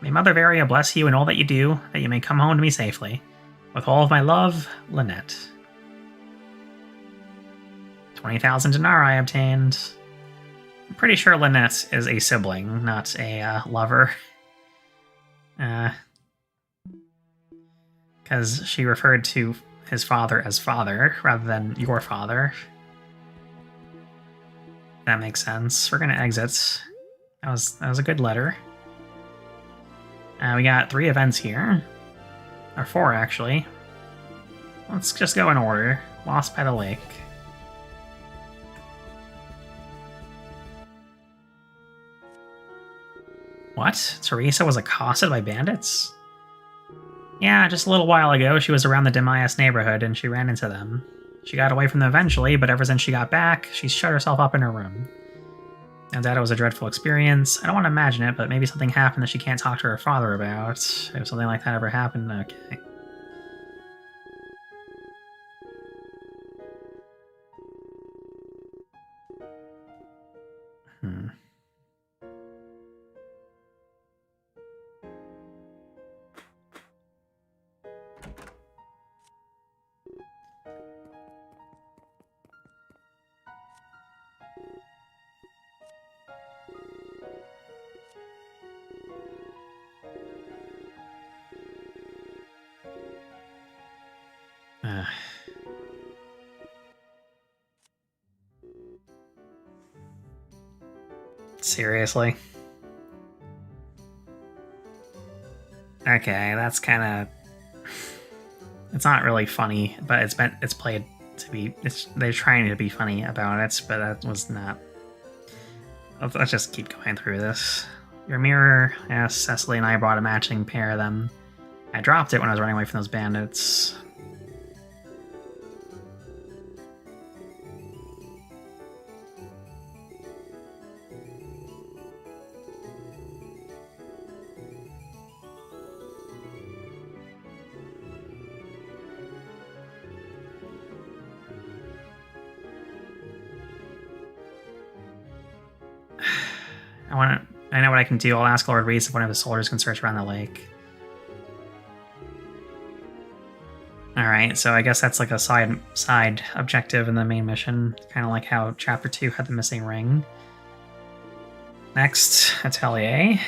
Speaker 1: May Mother Varia bless you in all that you do, that you may come home to me safely. With all of my love, Lynette. 20,000 denarii obtained. I'm pretty sure Lynette is a sibling, not a lover. Because she referred to his father as father, rather than your father. That makes sense. We're gonna exit. That was a good letter. We got 3 events here. Or 4, actually. Let's just go in order. Lost by the Lake. What? Teresa was accosted by bandits? Yeah, just a little while ago, she was around the Demias neighborhood and she ran into them. She got away from them eventually, but ever since she got back, she's shut herself up in her room. And that it was a dreadful experience. I don't want to imagine it, but maybe something happened that she can't talk to her father about. If something like that ever happened, okay. Seriously? Okay, that's kind of... It's not really funny, but it's played to be. They're trying to be funny about it, but that was not. Let's just keep going through this. Your mirror. Yes, Cecily and I brought a matching pair of them. I dropped it when I was running away from those bandits. I know what I can do. I'll ask Lord Reese if one of his soldiers can search around the lake. Alright, so I guess that's like a side objective in the main mission. Kind of like how Chapter 2 had the missing ring. Next, Atelier.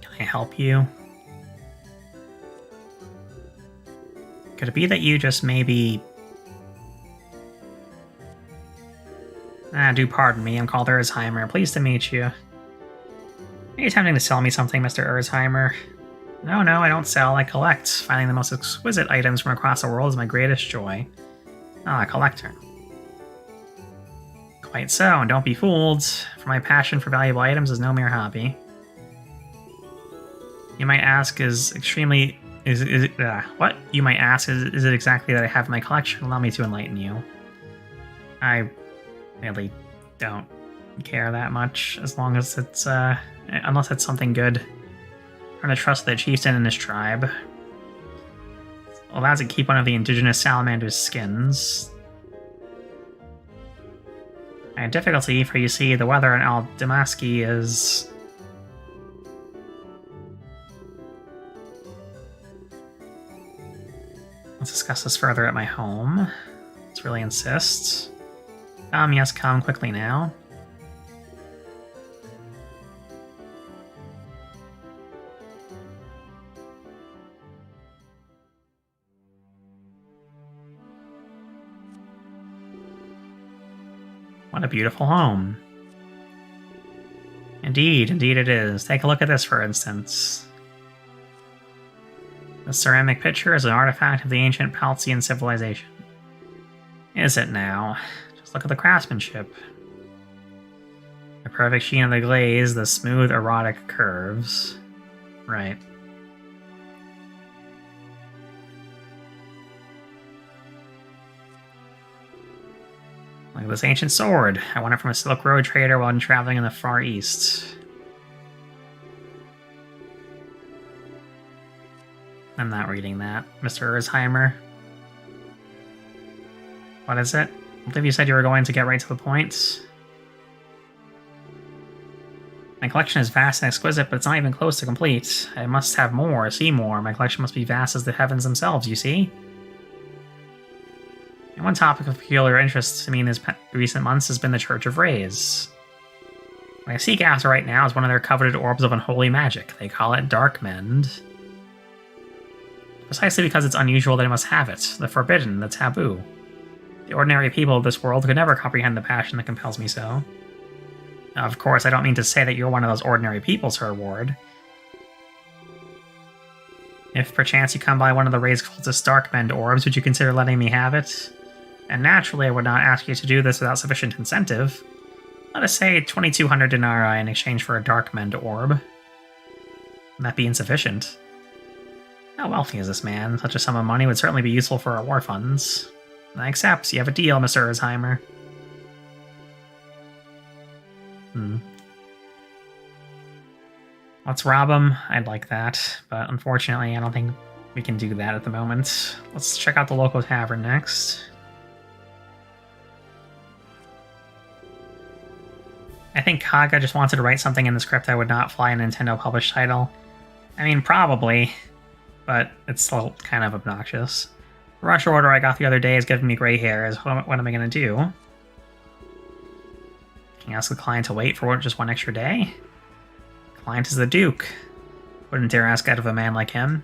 Speaker 1: Can I help you? Could it be that you just maybe... do pardon me, I'm called Erzheimer. Pleased to meet you. Are you attempting to sell me something, Mr. Erzheimer? No, I don't sell, I collect. Finding the most exquisite items from across the world is my greatest joy. Ah, a collector. Quite so, and don't be fooled, for my passion for valuable items is no mere hobby. You might ask, what? You might ask, is it exactly that I have in my collection? Allow me to enlighten you. I really don't care that much, as long as it's, unless it's something good. I'm gonna trust the chieftain and his tribe. Allows to keep one of the indigenous salamander's skins. I had difficulty, for you see, the weather in Al Damaski is... Let's discuss this further at my home. Let's really insist. Yes, come quickly now. What a beautiful home. Indeed it is. Take a look at this, for instance. The ceramic pitcher is an artifact of the ancient Paltzian civilization. Is it now? Just look at the craftsmanship. The perfect sheen of the glaze, the smooth, erotic curves. Right. Look at this ancient sword. I won it from a Silk Road trader while traveling in the Far East. I'm not reading that, Mr. Erzheimer. What is it? I believe you said you were going to get right to the point. My collection is vast and exquisite, but it's not even close to complete. I must have more, see more. My collection must be vast as the heavens themselves, you see? And one topic of peculiar interest to me in these recent months has been the Church of Rays. What I seek after right now is one of their coveted orbs of unholy magic. They call it Darkmend. Precisely because it's unusual, they must have it. The forbidden, the taboo. The ordinary people of this world could never comprehend the passion that compels me so. Now, of course, I don't mean to say that you're one of those ordinary people, Sir Ward. If perchance you come by one of the Rays' cultist Darkmend orbs, would you consider letting me have it? And naturally, I would not ask you to do this without sufficient incentive. Let us say 2,200 denarii in exchange for a Darkmend orb. Would that be insufficient? How wealthy is this man? Such a sum of money would certainly be useful for our war funds. I accept. You have a deal, Mr. Erzheimer. Let's rob him. I'd like that, but unfortunately I don't think we can do that at the moment. Let's check out the local tavern next. I think Kaga just wanted to write something in the script that would not fly a Nintendo published title. I mean, probably, but it's still kind of obnoxious. The rush order I got the other day is giving me gray hairs. What am I going to do? Can you ask the client to wait for just one extra day? The client is the Duke. Wouldn't dare ask that of a man like him.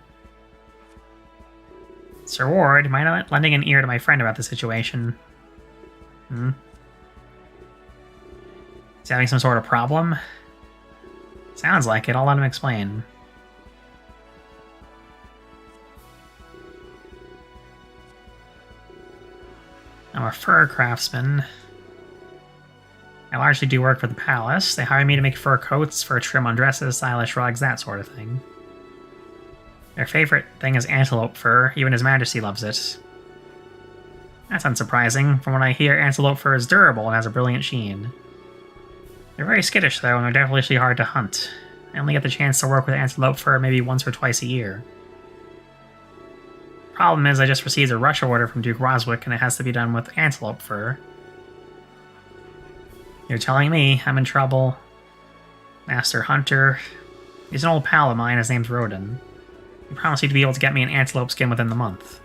Speaker 1: Sir Ward, mind lending an ear to my friend about the situation? He's having some sort of problem? Sounds like it. I'll let him explain. I'm a fur craftsman. I largely do work for the palace. They hire me to make fur coats, fur trim on dresses, stylish rugs, that sort of thing. Their favorite thing is antelope fur. Even His Majesty loves it. That's unsurprising. From what I hear, antelope fur is durable and has a brilliant sheen. They're very skittish, though, and they're definitely hard to hunt. I only get the chance to work with antelope fur maybe once or twice a year. Problem is, I just received a rush order from Duke Roswick, and it has to be done with antelope fur. You're telling me I'm in trouble. Master Hunter. He's an old pal of mine, his name's Rodin. He promised he'd be able to get me an antelope skin within the month.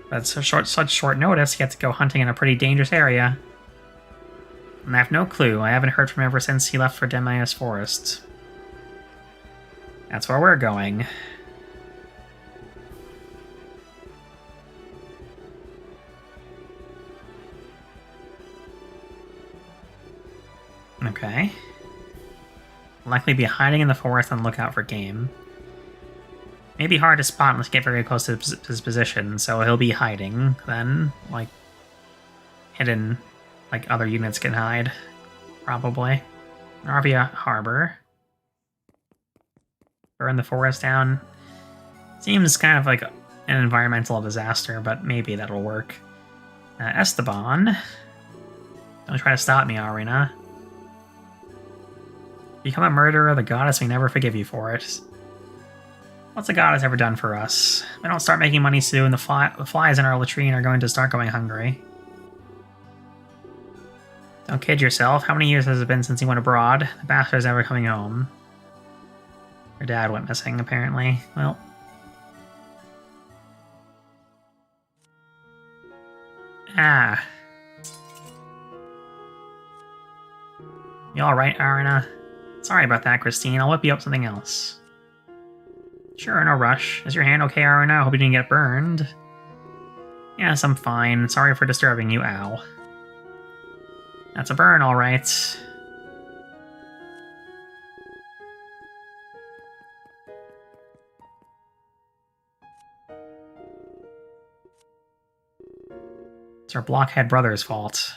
Speaker 1: But at such short notice, he had to go hunting in a pretty dangerous area. And I have no clue. I haven't heard from him ever since he left for Demaeus Forest. That's where we're going. Okay. Likely be hiding in the forest on the lookout for game. May be hard to spot unless you get very close to his position, so he'll be hiding then, like, hidden like other units can hide, probably. Narvia Harbor. Burn the forest down. Seems kind of like an environmental disaster, but maybe that'll work. Esteban. Don't try to stop me, Arena. Become a murderer, the goddess may never forgive you for it. What's the goddess ever done for us? If I don't start making money soon, the flies in our latrine are going to start going hungry. Don't kid yourself. How many years has it been since he went abroad? The bastard's never coming home. Your dad went missing, apparently. Well. Ah. You alright, Arena? Sorry about that, Christine. I'll whip you up something else. Sure, no rush. Is your hand okay, Arena? I hope you didn't get burned. Yes, I'm fine. Sorry for disturbing you, ow. That's a burn, alright. It's our blockhead brother's fault.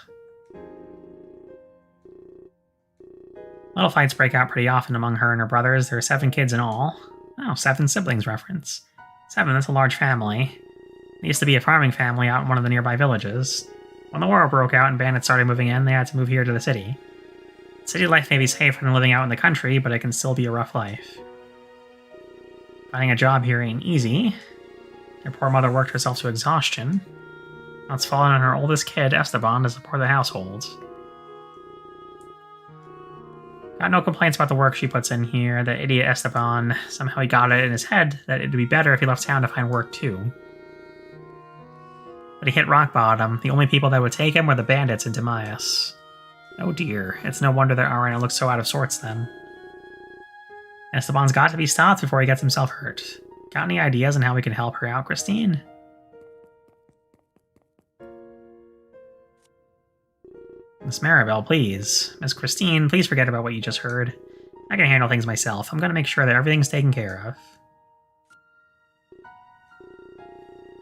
Speaker 1: Little fights break out pretty often among her and her brothers. There are 7 kids in all. Oh, 7 siblings reference. 7, that's a large family. It used to be a farming family out in one of the nearby villages. When the war broke out and bandits started moving in, they had to move here to the city. City life may be safer than living out in the country, but it can still be a rough life. Finding a job here ain't easy. Their poor mother worked herself to exhaustion. Now it's fallen on her oldest kid, Esteban, to support the household. Got no complaints about the work she puts in here. The idiot Esteban, somehow he got it in his head that it'd be better if he left town to find work too. But he hit rock bottom. The only people that would take him were the bandits in Demaeus. Oh dear, it's no wonder that Arena looks so out of sorts then. Esteban's got to be stopped before he gets himself hurt. Got any ideas on how we can help her out, Christine? Miss Maribel, please. Miss Christine, please forget about what you just heard. I can handle things myself. I'm going to make sure that everything's taken care of.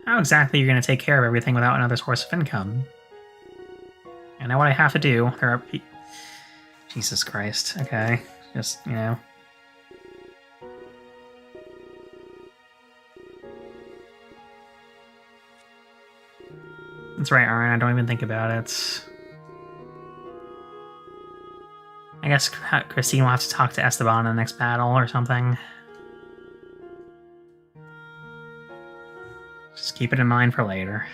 Speaker 1: How exactly are you going to take care of everything without another source of income? I know what I have to do. There are Jesus Christ. Okay. Just, you know. That's right, Arna. Don't even think about it. I guess Christine will have to talk to Esteban in the next battle or something. Just keep it in mind for later.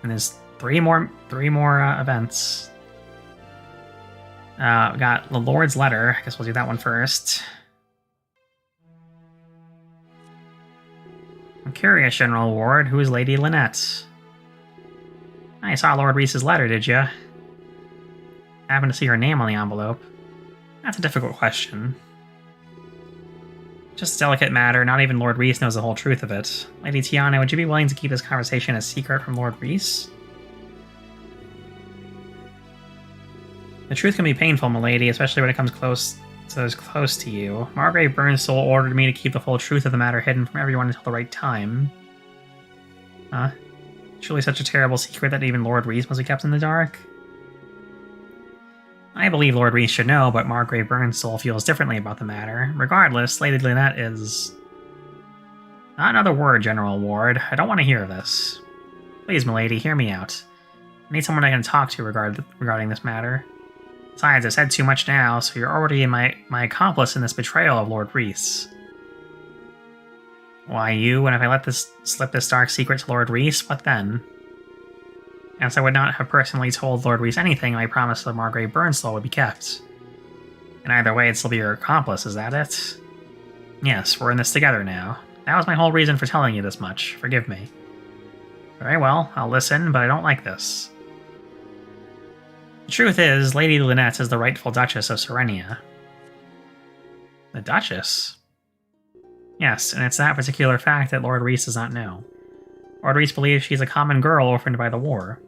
Speaker 1: And there's three more events. We got the Lord's Letter. I guess we'll do that one first. I'm curious, General Ward. Who is Lady Lynette? I saw Lord Reese's letter, did you? Happened to see her name on the envelope. That's a difficult question. Just a delicate matter. Not even Lord Reese knows the whole truth of it. Lady Tiana, would you be willing to keep this conversation a secret from Lord Reese? The truth can be painful, milady, especially when it comes close to you. Margrave Burnsoul ordered me to keep the full truth of the matter hidden from everyone until the right time. Huh? Truly such a terrible secret that even Lord Reese must be kept in the dark? I believe Lord Reese should know, but Margrave Burnsoul feels differently about the matter. Regardless, Lady Lynette is... Not another word, General Ward. I don't want to hear this. Please, milady, hear me out. I need someone I can talk to regarding this matter. Besides, I've said too much now, so you're already my accomplice in this betrayal of Lord Reese. Why you? And if I let slip this dark secret to Lord Reese, what then? As I would not have personally told Lord Reese anything, my promise to Margrave Burnsoul would be kept. And either way, I'd still be your accomplice, is that it? Yes, we're in this together now. That was my whole reason for telling you this much. Forgive me. Very well, I'll listen, but I don't like this. The truth is, Lady Lynette is the rightful Duchess of Serenia. The Duchess? Yes, and it's that particular fact that Lord Reese does not know. Lord Reese believes she's a common girl orphaned by the war.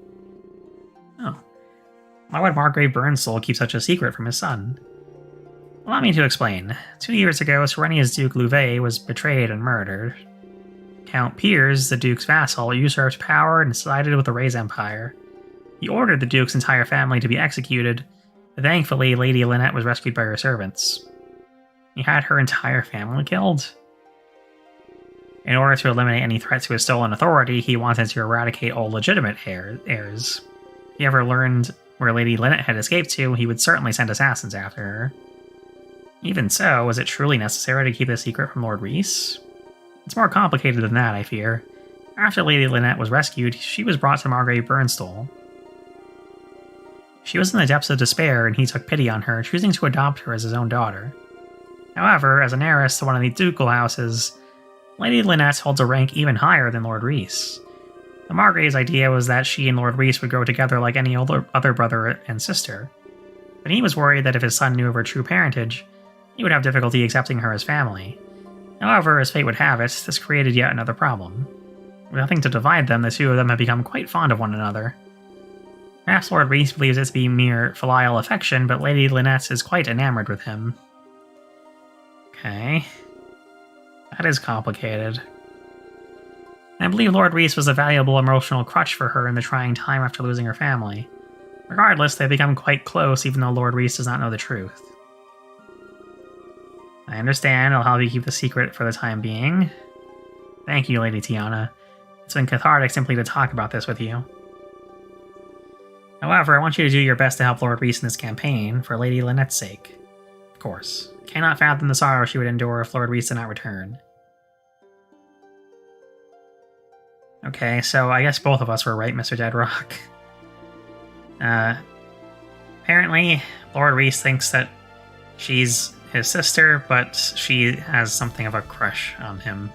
Speaker 1: Oh. Why would Margrave Burnsoul keep such a secret from his son? Allow me to explain. 2 years ago, Serenia's Duke Louvet was betrayed and murdered. Count Piers, the Duke's vassal, usurped power and sided with the Reyes Empire. He ordered the Duke's entire family to be executed, but thankfully Lady Lynette was rescued by her servants. He had her entire family killed? In order to eliminate any threat to his stolen authority, he wanted to eradicate all legitimate heirs. If he ever learned where Lady Lynette had escaped to, he would certainly send assassins after her. Even so, was it truly necessary to keep the secret from Lord Reese? It's more complicated than that, I fear. After Lady Lynette was rescued, she was brought to Margrave Burnsoul. She was in the depths of despair, and he took pity on her, choosing to adopt her as his own daughter. However, as an heiress to one of the ducal houses, Lady Lynette holds a rank even higher than Lord Reese. The Margrave's idea was that she and Lord Reese would grow together like any other brother and sister, but he was worried that if his son knew of her true parentage, he would have difficulty accepting her as family. However, as fate would have it, this created yet another problem. With nothing to divide them, the two of them have become quite fond of one another. Perhaps Lord Reese believes it to be mere filial affection, but Lady Lynette is quite enamored with him. Okay. That is complicated. I believe Lord Reese was a valuable emotional crutch for her in the trying time after losing her family. Regardless, they've become quite close, even though Lord Reese does not know the truth. I understand. I'll help you keep the secret for the time being. Thank you, Lady Tiana. It's been cathartic simply to talk about this with you. However, I want you to do your best to help Lord Reese in this campaign, for Lady Lynette's sake. Of course. I cannot fathom the sorrow she would endure if Lord Reese did not return. Okay, so I guess both of us were right, Mr. Deadrock. Apparently, Lord Reese thinks that she's his sister, but she has something of a crush on him.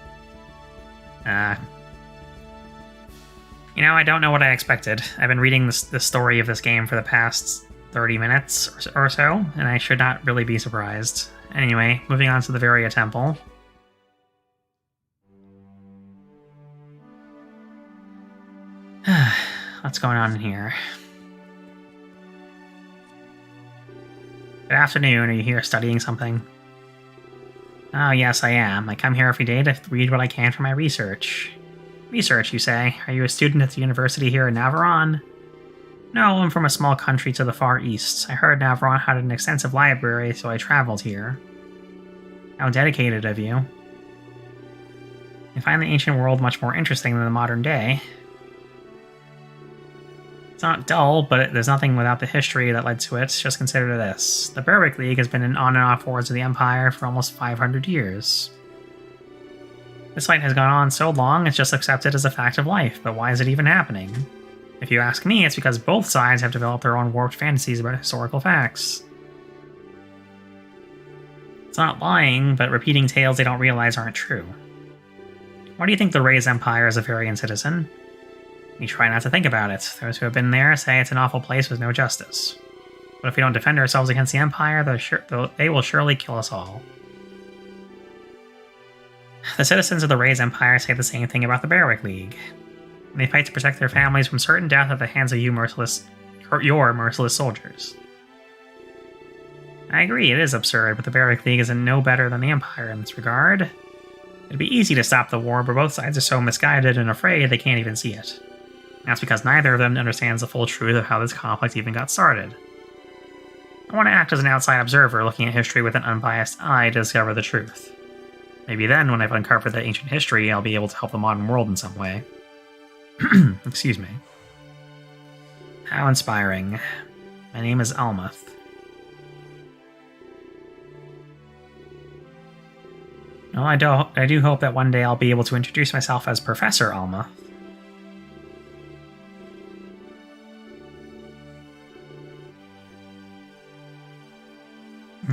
Speaker 1: You know, I don't know what I expected. I've been reading the story of this game for the past 30 minutes or so, and I should not really be surprised. Anyway, moving on to the Varia Temple. What's going on in here? Good afternoon. Are you here studying something? Oh, yes, I am. I come here every day to read what I can for my research. Research, you say? Are you a student at the university here in Navarone? No, I'm from a small country to the far east. I heard Navarone had an extensive library, so I traveled here. How dedicated of you. I find the ancient world much more interesting than the modern day. It's not dull, but there's nothing without the history that led to it. Just consider this. The Berwick League has been in on and off wars of the Empire for almost 500 years. This fight has gone on so long, it's just accepted as a fact of life, but why is it even happening? If you ask me, it's because both sides have developed their own warped fantasies about historical facts. It's not lying, but repeating tales they don't realize aren't true. Why do you think the Reyes Empire is a Varian citizen? We try not to think about it. Those who have been there say it's an awful place with no justice. But if we don't defend ourselves against the Empire, they will surely kill us all. The citizens of the Reyes Empire say the same thing about the Berwick League. They fight to protect their families from certain death at the hands of your merciless soldiers. I agree, it is absurd, but the Berwick League isn't no better than the Empire in this regard. It'd be easy to stop the war, but both sides are so misguided and afraid they can't even see it. That's because neither of them understands the full truth of how this conflict even got started. I want to act as an outside observer looking at history with an unbiased eye to discover the truth. Maybe then, when I've uncovered the ancient history, I'll be able to help the modern world in some way. Excuse me. How inspiring. My name is Almuth. Well, I do hope that one day I'll be able to introduce myself as Professor Almuth.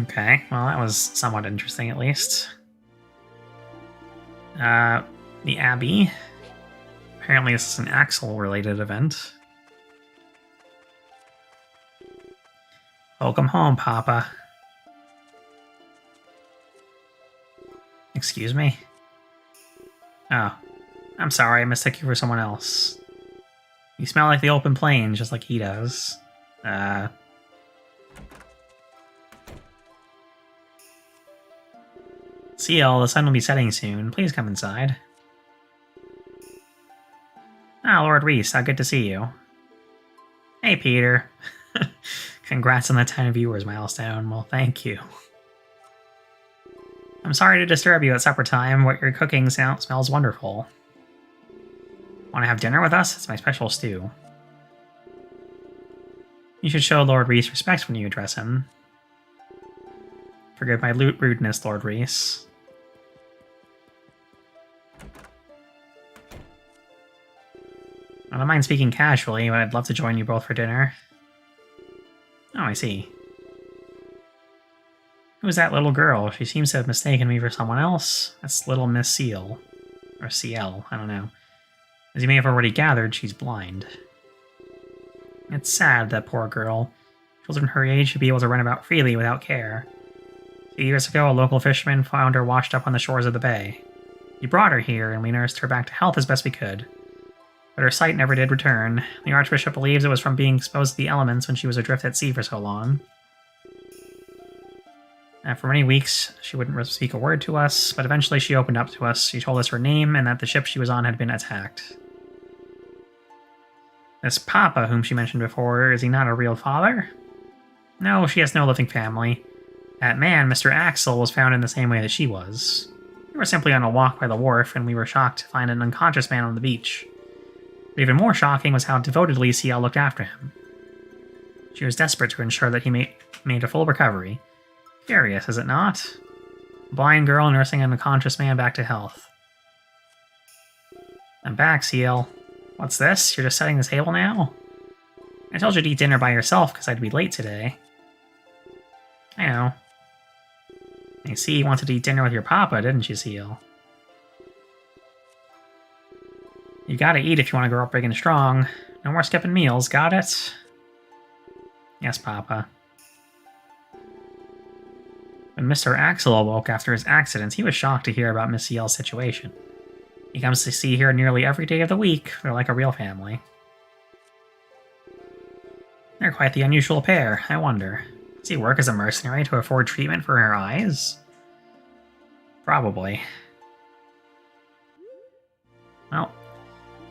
Speaker 1: Okay, well that was somewhat interesting at least. The Abbey. Apparently this is an Axel-related event. Welcome home, Papa. Excuse me? Oh, I'm sorry, I mistook you for someone else. You smell like the open plains, just like he does. Seal, the sun will be setting soon. Please come inside. Ah, Lord Reese, how good to see you. Hey, Peter. Congrats on the 10 viewers milestone. Well, thank you. I'm sorry to disturb you at supper time. What you're cooking smells wonderful. Want to have dinner with us? It's my special stew. You should show Lord Reese respect when you address him. Forgive my rudeness, Lord Reese. I don't mind speaking casually, but I'd love to join you both for dinner. Oh, I see. Who's that little girl? She seems to have mistaken me for someone else. That's little Miss Seal. Or CL, I don't know. As you may have already gathered, she's blind. It's sad, that poor girl. Children her age should be able to run about freely without care. A few years ago, a local fisherman found her washed up on the shores of the bay. He brought her here, and we nursed her back to health as best we could. But her sight never did return. The Archbishop believes it was from being exposed to the elements when she was adrift at sea for so long. For many weeks, she wouldn't speak a word to us, but eventually she opened up to us. She told us her name and that the ship she was on had been attacked. This Papa, whom she mentioned before, is he not a real father? No, she has no living family. That man, Mr. Axel, was found in the same way that she was. We were simply on a walk by the wharf, and we were shocked to find an unconscious man on the beach. But even more shocking was how devotedly CL looked after him. She was desperate to ensure that he made a full recovery. Curious, is it not? A blind girl nursing an unconscious man back to health. I'm back, CL. What's this? You're just setting the table now? I told you to eat dinner by yourself because I'd be late today. I know. I see you wanted to eat dinner with your papa, didn't you, CL? You gotta eat if you want to grow up big and strong. No more skipping meals, got it? Yes, Papa. When Mr. Axel awoke after his accidents, he was shocked to hear about Miss CL's situation. He comes to see her nearly every day of the week. They're like a real family. They're quite the unusual pair, I wonder. Does he work as a mercenary to afford treatment for her eyes? Probably. Well,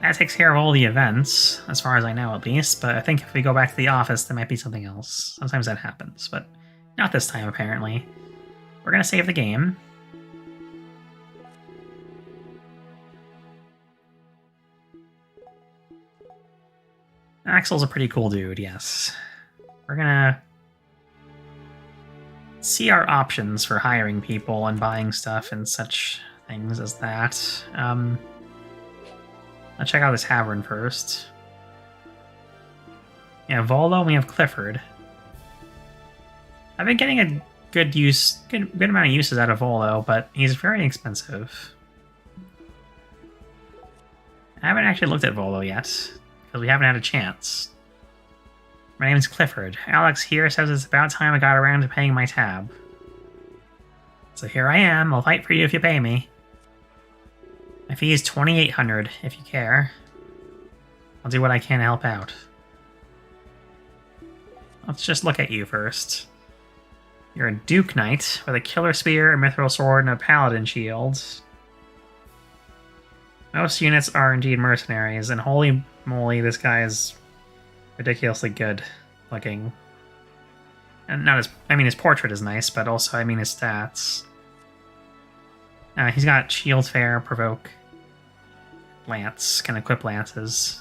Speaker 1: that takes care of all the events, as far as I know at least, but I think if we go back to the office, there might be something else. Sometimes that happens, but not this time, apparently. We're gonna save the game. Axel's a pretty cool dude, yes. We're gonna see our options for hiring people and buying stuff and such things as that. Let's check out this tavern first. Yeah, Volo, we have Clifford. I've been getting a good amount of uses out of Volo, but he's very expensive. I haven't actually looked at Volo yet, because we haven't had a chance. My name's Clifford. Alex here says it's about time I got around to paying my tab. So here I am. I'll fight for you if you pay me. My fee is $2,800, if you care. I'll do what I can to help out. Let's just look at you first. You're a Duke Knight with a Killer Spear, a Mithril Sword, and a Paladin Shield. Most units are indeed mercenaries, and holy moly, this guy is ridiculously good looking. And not his, I mean, his portrait is nice, but also, I mean, his stats. He's got Shield Fair, Provoke, Lance, can equip lances.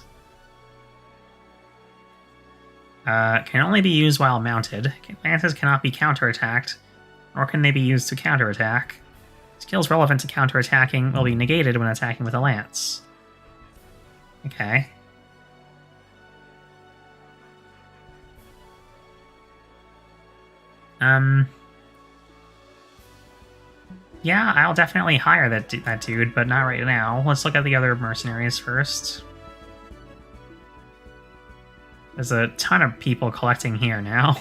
Speaker 1: Can only be used while mounted. Lances cannot be counterattacked, nor can they be used to counterattack. Skills relevant to counterattacking will be negated when attacking with a lance. Okay. Yeah, I'll definitely hire that dude, but not right now. Let's look at the other mercenaries first. There's a ton of people collecting here now.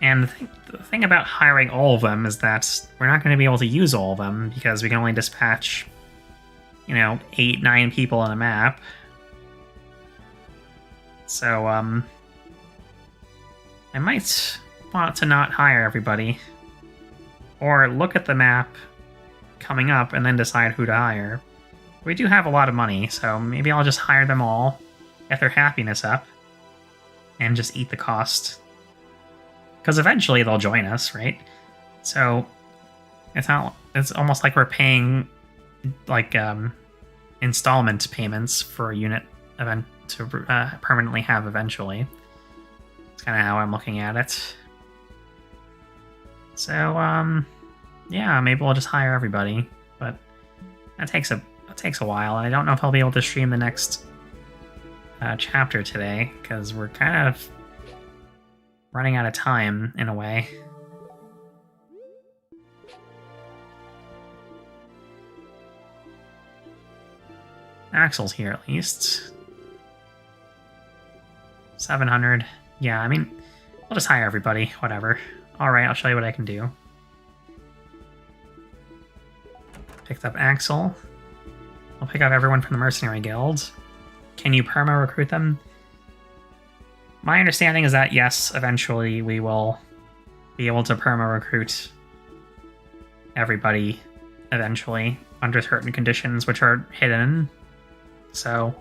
Speaker 1: And the thing about hiring all of them is that we're not going to be able to use all of them because we can only dispatch, 8, 9 people on a map. So, I might want to not hire everybody. Or look at the map coming up and then decide who to hire. We do have a lot of money, so maybe I'll just hire them all, get their happiness up, and just eat the cost. Because eventually they'll join us, right? So it's almost like we're paying installment payments for a unit event to permanently have eventually. It's kind of how I'm looking at it. So yeah, maybe we'll just hire everybody, but that takes a while. I don't know if I'll be able to stream the next chapter today because we're kind of running out of time in a way. Axel's here at least. 700. Yeah, I mean, we'll just hire everybody, whatever. Alright, I'll show you what I can do. Picked up Axel. I'll pick up everyone from the Mercenary Guild. Can you perma-recruit them? My understanding is that, yes, eventually we will be able to perma-recruit everybody, eventually, under certain conditions which are hidden. So,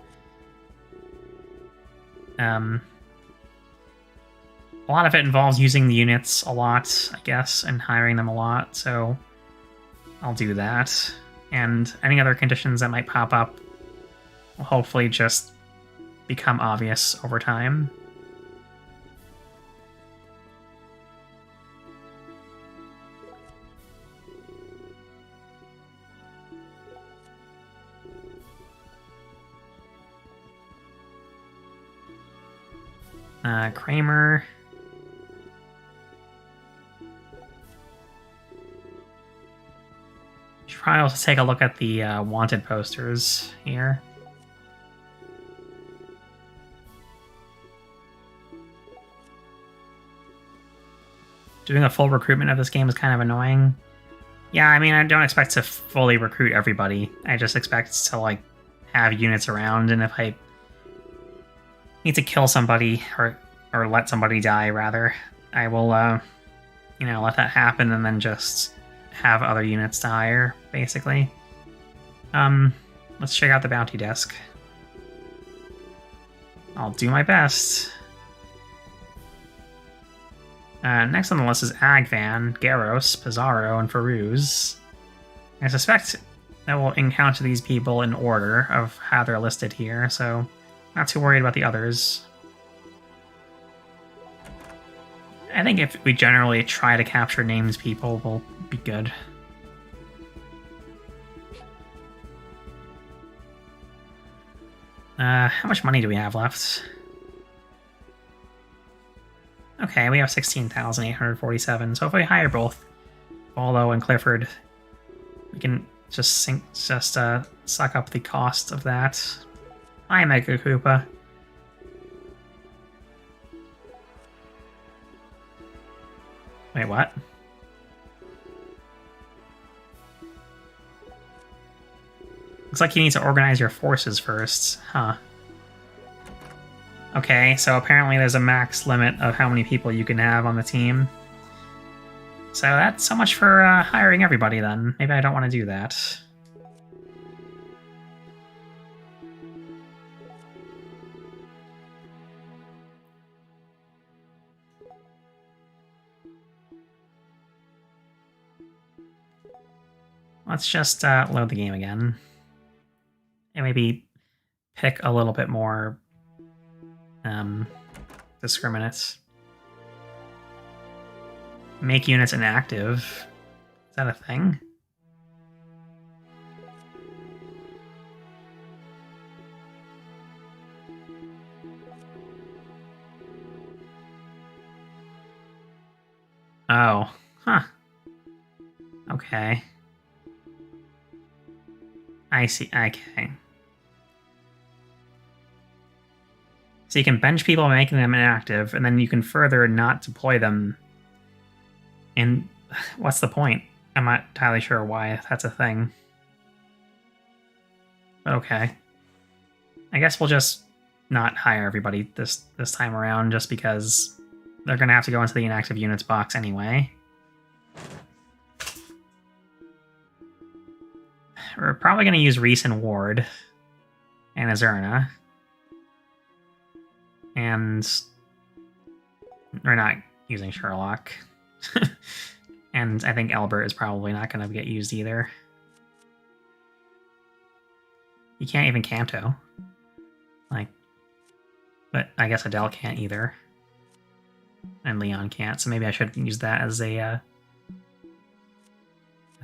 Speaker 1: a lot of it involves using the units a lot, I guess, and hiring them a lot, so I'll do that. And any other conditions that might pop up will hopefully just become obvious over time. Kramer. Should probably also take a look at the wanted posters here. Doing a full recruitment of this game is kind of annoying. Yeah, I mean, I don't expect to fully recruit everybody. I just expect to, have units around, and if I need to kill somebody, or let somebody die, rather, I will, let that happen and then just have other units to hire, basically. Let's check out the bounty desk. I'll do my best. Next on the list is Agvan, Garros, Pizarro, and Feruz. I suspect that we'll encounter these people in order of how they're listed here, so not too worried about the others. I think if we generally try to capture names people, we'll be good. How much money do we have left? Okay, we have 16,847. So if we hire both Waldo and Clifford, we can just suck up the cost of that. Hi, Mega Koopa. Wait, what? Looks like you need to organize your forces first, huh? Okay, so apparently there's a max limit of how many people you can have on the team. So that's so much for hiring everybody then. Maybe I don't want to do that. Let's just load the game again. And maybe pick a little bit more discriminate. Make units inactive. Is that a thing? Oh, huh. Okay. I see. Okay. So you can bench people by making them inactive, and then you can further not deploy them. And what's the point? I'm not entirely sure why that's a thing. But okay. I guess we'll just not hire everybody this time around, just because they're going to have to go into the inactive units box anyway. We're probably going to use Reese and Ward and Azurna. And we're not using Sherlock. And I think Albert is probably not going to get used either. You can't even Canto. Like, but I guess Adele can't either. And Leon can't, so maybe I should use that as a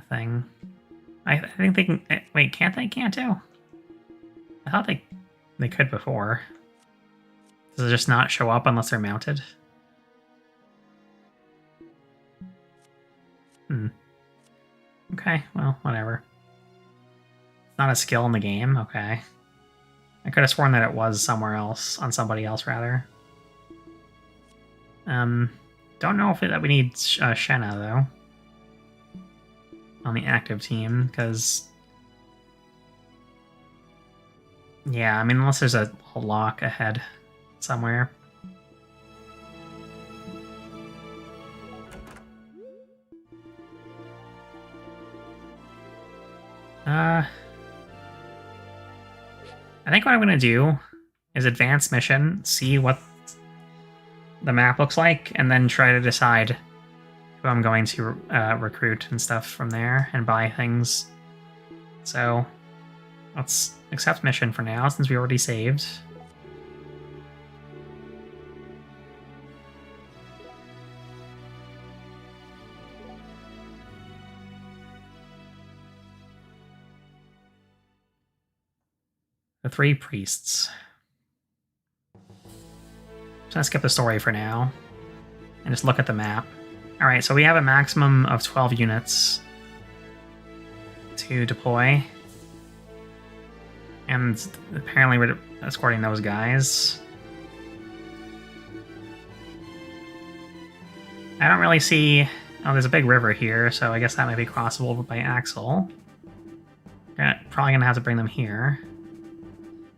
Speaker 1: thing. I think they can... Wait, can't they Canto? I thought they could before. Does it just not show up unless they're mounted? Okay, well, whatever. It's not a skill in the game, okay. I could have sworn that it was somewhere else, on somebody else, rather. Don't know if that we need Shenna, though. On the active team, because... Yeah, I mean, unless there's a lock ahead somewhere. I think what I'm going to do is advance mission, see what the map looks like, and then try to decide who I'm going to recruit and stuff from there and buy things. So let's accept mission for now, since we already saved. The 3 priests. So let's skip the story for now and just look at the map. Alright, so we have a maximum of 12 units to deploy. And apparently we're escorting those guys. I don't really see... Oh, there's a big river here, so I guess that might be crossable by Axel. Probably going to have to bring them here.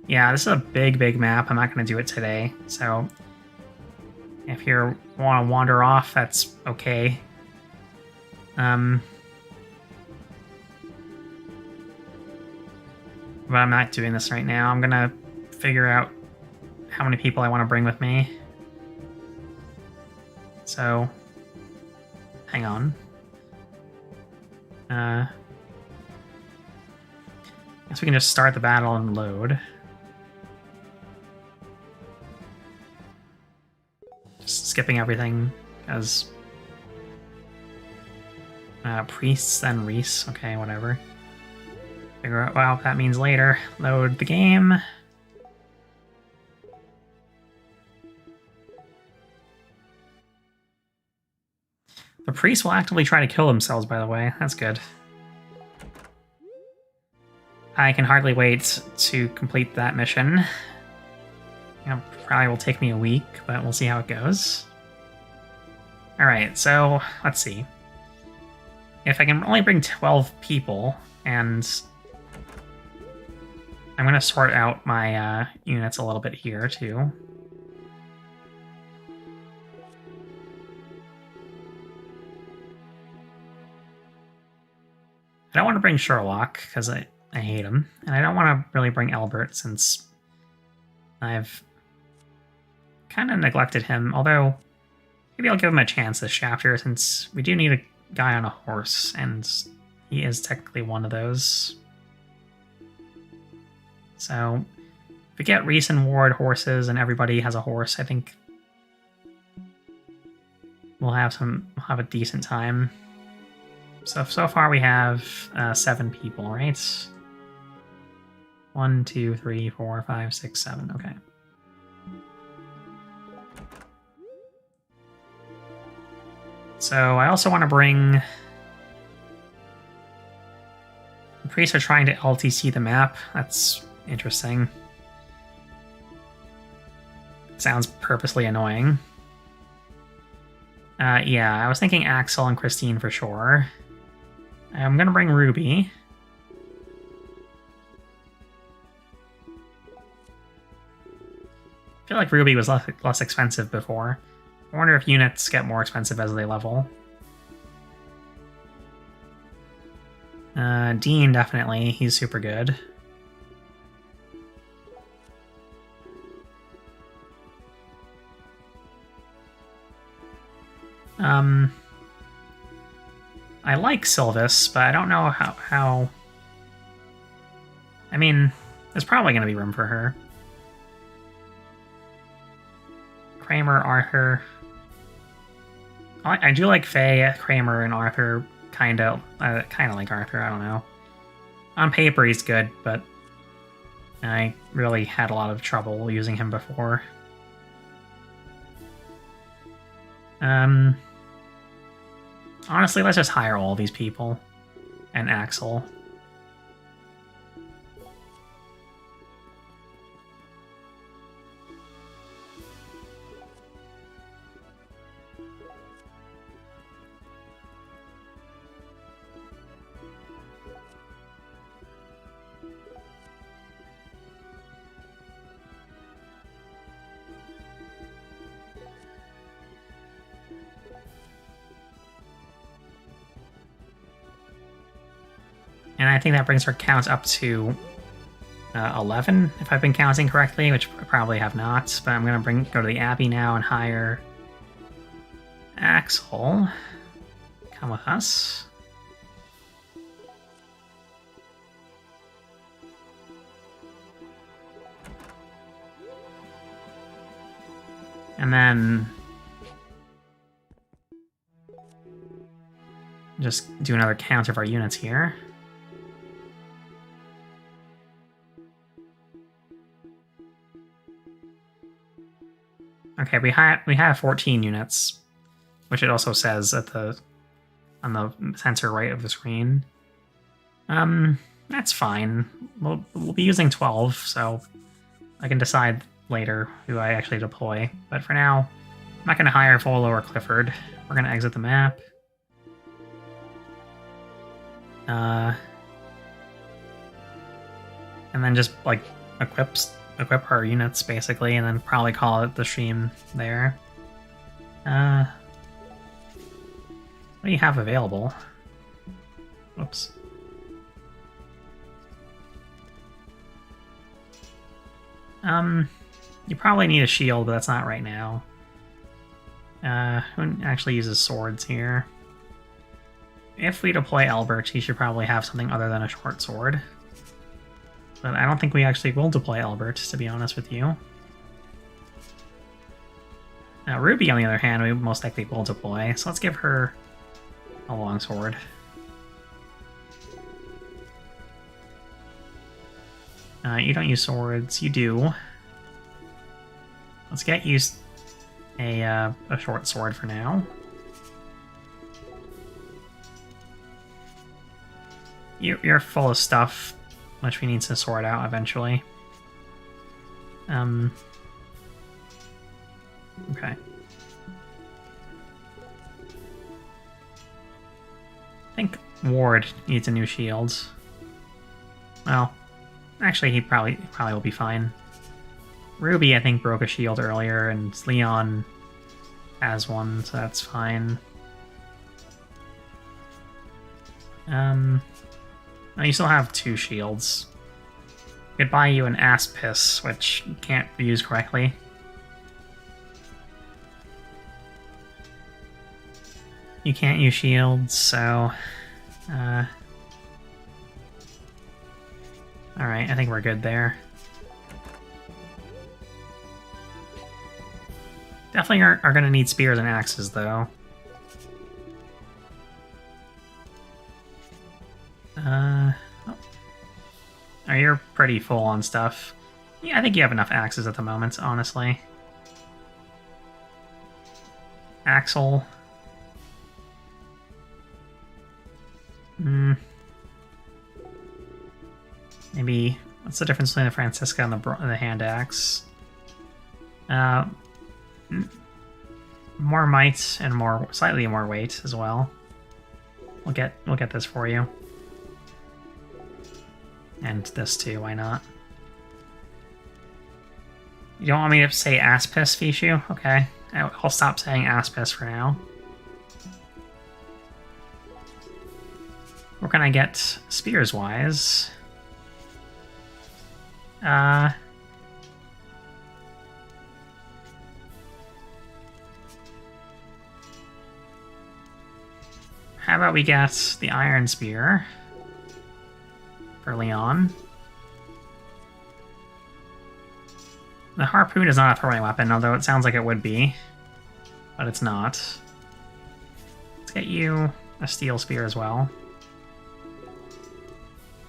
Speaker 1: Yeah, this is a big, big map. I'm not going to do it today, so if you want to wander off, that's okay. But I'm not doing this right now. I'm going to figure out how many people I want to bring with me. So, hang on. I guess we can just start the battle and load. Just skipping everything as priests, then Reese. Okay, whatever. Figure out what that means later. Load the game. The priests will actively try to kill themselves, by the way. That's good. I can hardly wait to complete that mission. It probably will take me a week, but we'll see how it goes. Alright, so let's see. If I can only bring 12 people, and I'm going to sort out my units a little bit here, too. I don't want to bring Sherlock, because I hate him. And I don't want to really bring Albert, since I've kind of neglected him. Although, maybe I'll give him a chance this chapter, since we do need a guy on a horse, and he is technically one of those. So, if we get Reese and Ward horses and everybody has a horse, I think we'll have a decent time. So far we have 7 people, right? 1, 2, 3, 4, 5, 6, 7. Okay. So I also want to bring... The priests are trying to LTC the map. That's interesting. Sounds purposely annoying. Yeah, I was thinking Axel and Christine for sure. I'm gonna bring Ruby. I feel like Ruby was less expensive before. I wonder if units get more expensive as they level. Dean, definitely. He's super good. I like Sylvis, but I don't know how... I mean, there's probably going to be room for her. Kramer, Arthur... I do like Faye, Kramer, and Arthur. Kind of like Arthur, I don't know. On paper, he's good, but I really had a lot of trouble using him before. Honestly, let's just hire all these people. And Axel. And I think that brings our count up to 11, if I've been counting correctly, which I probably have not. But I'm going to go to the Abbey now and hire Axel. Come with us. And then just do another count of our units here. Okay, we have 14 units, which it also says at on the center right of the screen. That's fine. We'll be using 12, so I can decide later who I actually deploy. But for now, I'm not going to hire Volo or Clifford. We're going to exit the map. And then just like equip our units, basically, and then probably call it the stream there. What do you have available? Whoops. You probably need a shield, but that's not right now. Who actually uses swords here? If we deploy Albert, he should probably have something other than a short sword. But I don't think we actually will deploy Albert, to be honest with you. Now, Ruby, on the other hand, we most likely will deploy, so let's give her a longsword. You don't use swords. You do. Let's get you a short sword for now. You're full of stuff, which we need to sort out eventually. Okay. I think Ward needs a new shield. Well, actually, he probably will be fine. Ruby, I think, broke a shield earlier, and Leon has one, so that's fine. Oh, you still have 2 shields. Could buy you an ass piss, which you can't use correctly. You can't use shields, so... Alright, I think we're good there. Definitely are going to need spears and axes, though. Oh. Oh, you're pretty full on stuff. Yeah, I think you have enough axes at the moment, honestly. Axle. Maybe... What's the difference between the Francisca and the hand axe? More might and slightly more weight as well. We'll get this for you. And this too, why not? You don't want me to say ass-piss, Fishu? Okay. I'll stop saying ass-piss for now. Where can I get spears-wise? How about we get the iron spear for Leon? The harpoon is not a throwing weapon, although it sounds like it would be, but it's not. Let's get you a steel spear as well.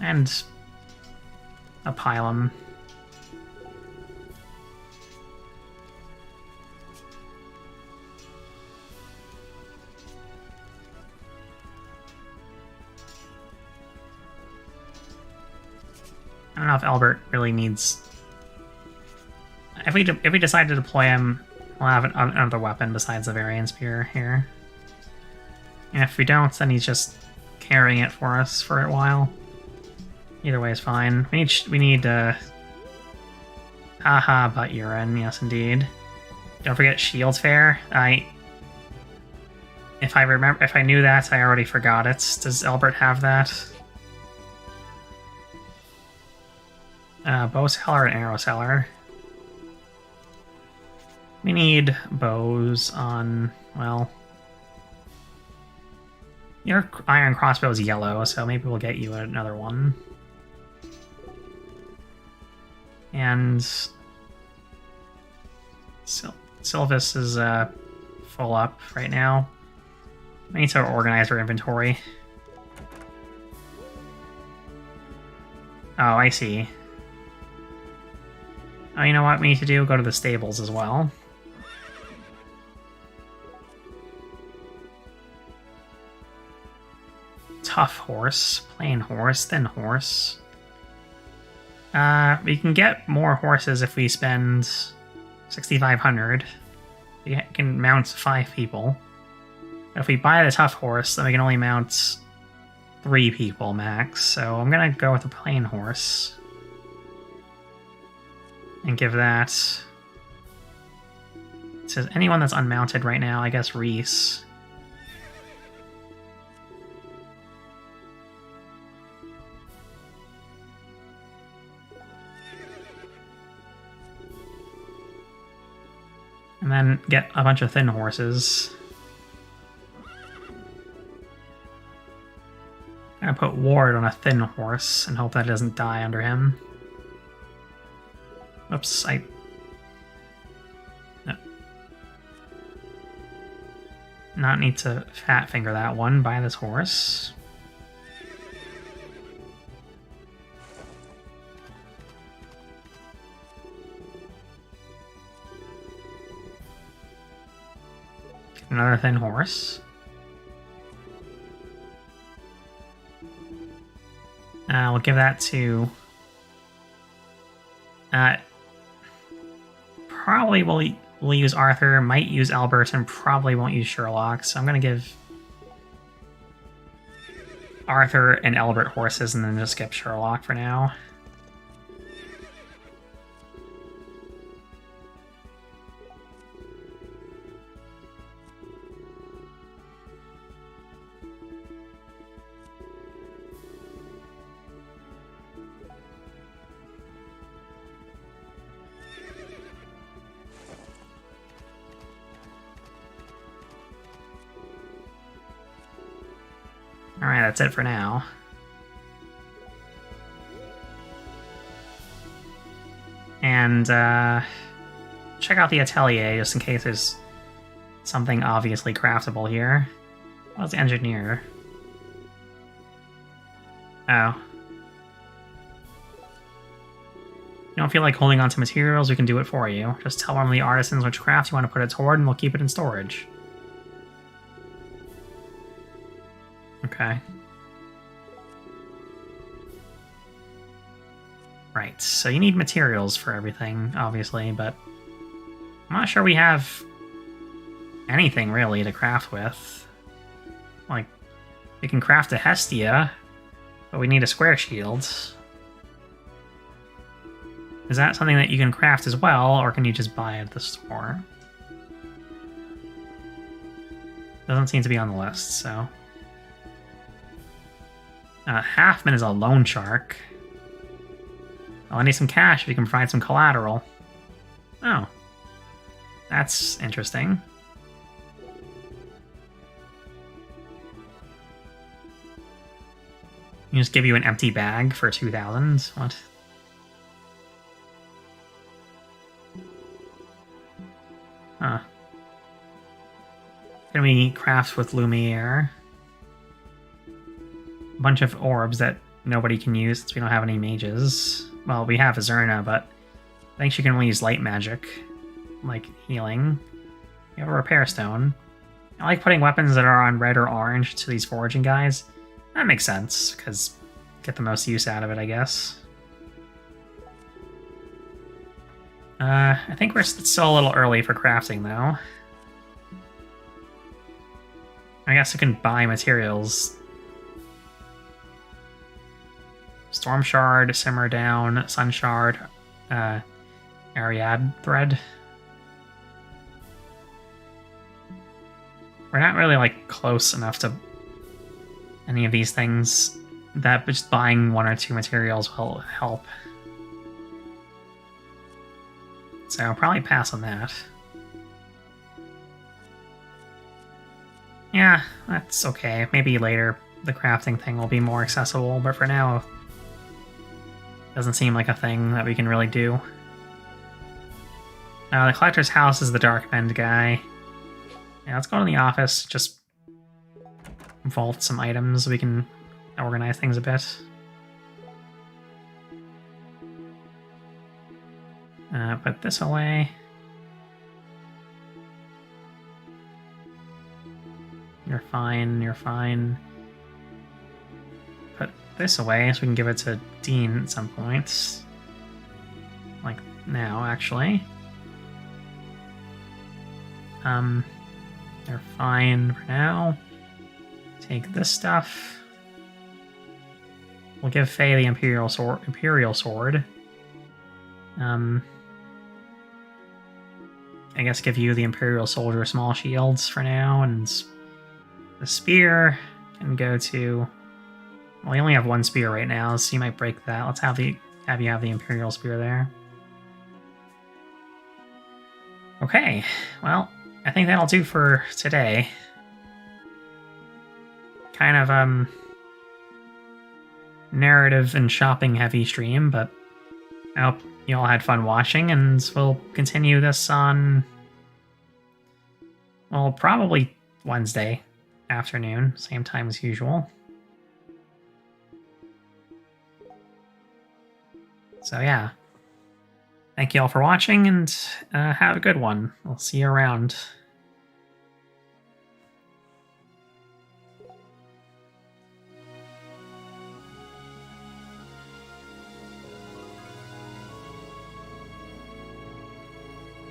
Speaker 1: And a pylon. I don't know if Albert really needs... If we decide to deploy him, we'll have another weapon besides the Varian Spear here. And if we don't, then he's just carrying it for us for a while. Either way is fine. We need haha, butt urine, yes indeed. Don't forget Shield Fair. If I knew that, I already forgot it. Does Albert have that? Bow seller and arrow seller. We need bows on, well... Your iron crossbow is yellow, so maybe we'll get you another one. And... Sylvis is full up right now. We need to organize our inventory. Oh, I see. Oh, you know what we need to do? Go to the stables as well. Tough horse, plain horse, thin horse. We can get more horses if we spend 6,500. We can mount 5 people. If we buy the tough horse, then we can only mount 3 people max. So I'm gonna go with the plain horse. And give that to anyone that's unmounted right now, I guess Reese. And then get a bunch of thin horses. I'm gonna put Ward on a thin horse and hope that doesn't die under him. Oops, no. Not need to fat finger that one. Buy this horse. Get another thin horse. We'll give that to... probably we'll use Arthur, might use Albert, and probably won't use Sherlock, so I'm going to give Arthur and Albert horses and then just skip Sherlock for now. Alright, that's it for now. And check out the atelier just in case there's something obviously craftable here. What's the engineer? Oh. You don't feel like holding on to materials, we can do it for you. Just tell one of the artisans which craft you want to put it toward and we'll keep it in storage. Okay. Right, so you need materials for everything, obviously, but I'm not sure we have anything really to craft with. Like, we can craft a Hestia, but we need a square shield. Is that something that you can craft as well, or can you just buy it at the store? Doesn't seem to be on the list, so... Halfman is a loan shark. Oh, I need some cash if you can provide some collateral. Oh. That's interesting. You just give you an empty bag for 2,000? What? Huh. Can we craft with Lumiere? A bunch of orbs that nobody can use since we don't have any mages. Well, we have Azurna, but I think she can only use light magic, like healing. You have a repair stone. I like putting weapons that are on red or orange to these foraging guys. That makes sense, because get the most use out of it, I guess. I think it's still a little early for crafting, though. I guess I can buy materials. Storm Shard, Simmer Down, Sun Shard, Ariad Thread. We're not really, like, close enough to any of these things that just buying one or two materials will help. So I'll probably pass on that. Yeah, that's okay. Maybe later the crafting thing will be more accessible, but for now, doesn't seem like a thing that we can really do. The collector's house is the Dark Bend guy. Yeah, let's go to the office, just vault some items so we can organize things a bit. Put this away. You're fine, you're fine. Put this away so we can give it to Dean at some point. Like now, actually. They're fine for now. Take this stuff. We'll give Faye the Imperial Sword. I guess give you the Imperial Soldier small shields for now, and the spear can go to... Well, we only have one spear right now, so you might break that. Let's have you have the Imperial Spear there. Okay, well, I think that'll do for today. Kind of, narrative and shopping heavy stream, but I hope you all had fun watching, and we'll continue this on, well, probably Wednesday afternoon, same time as usual. So yeah, thank you all for watching, and have a good one. I'll see you around.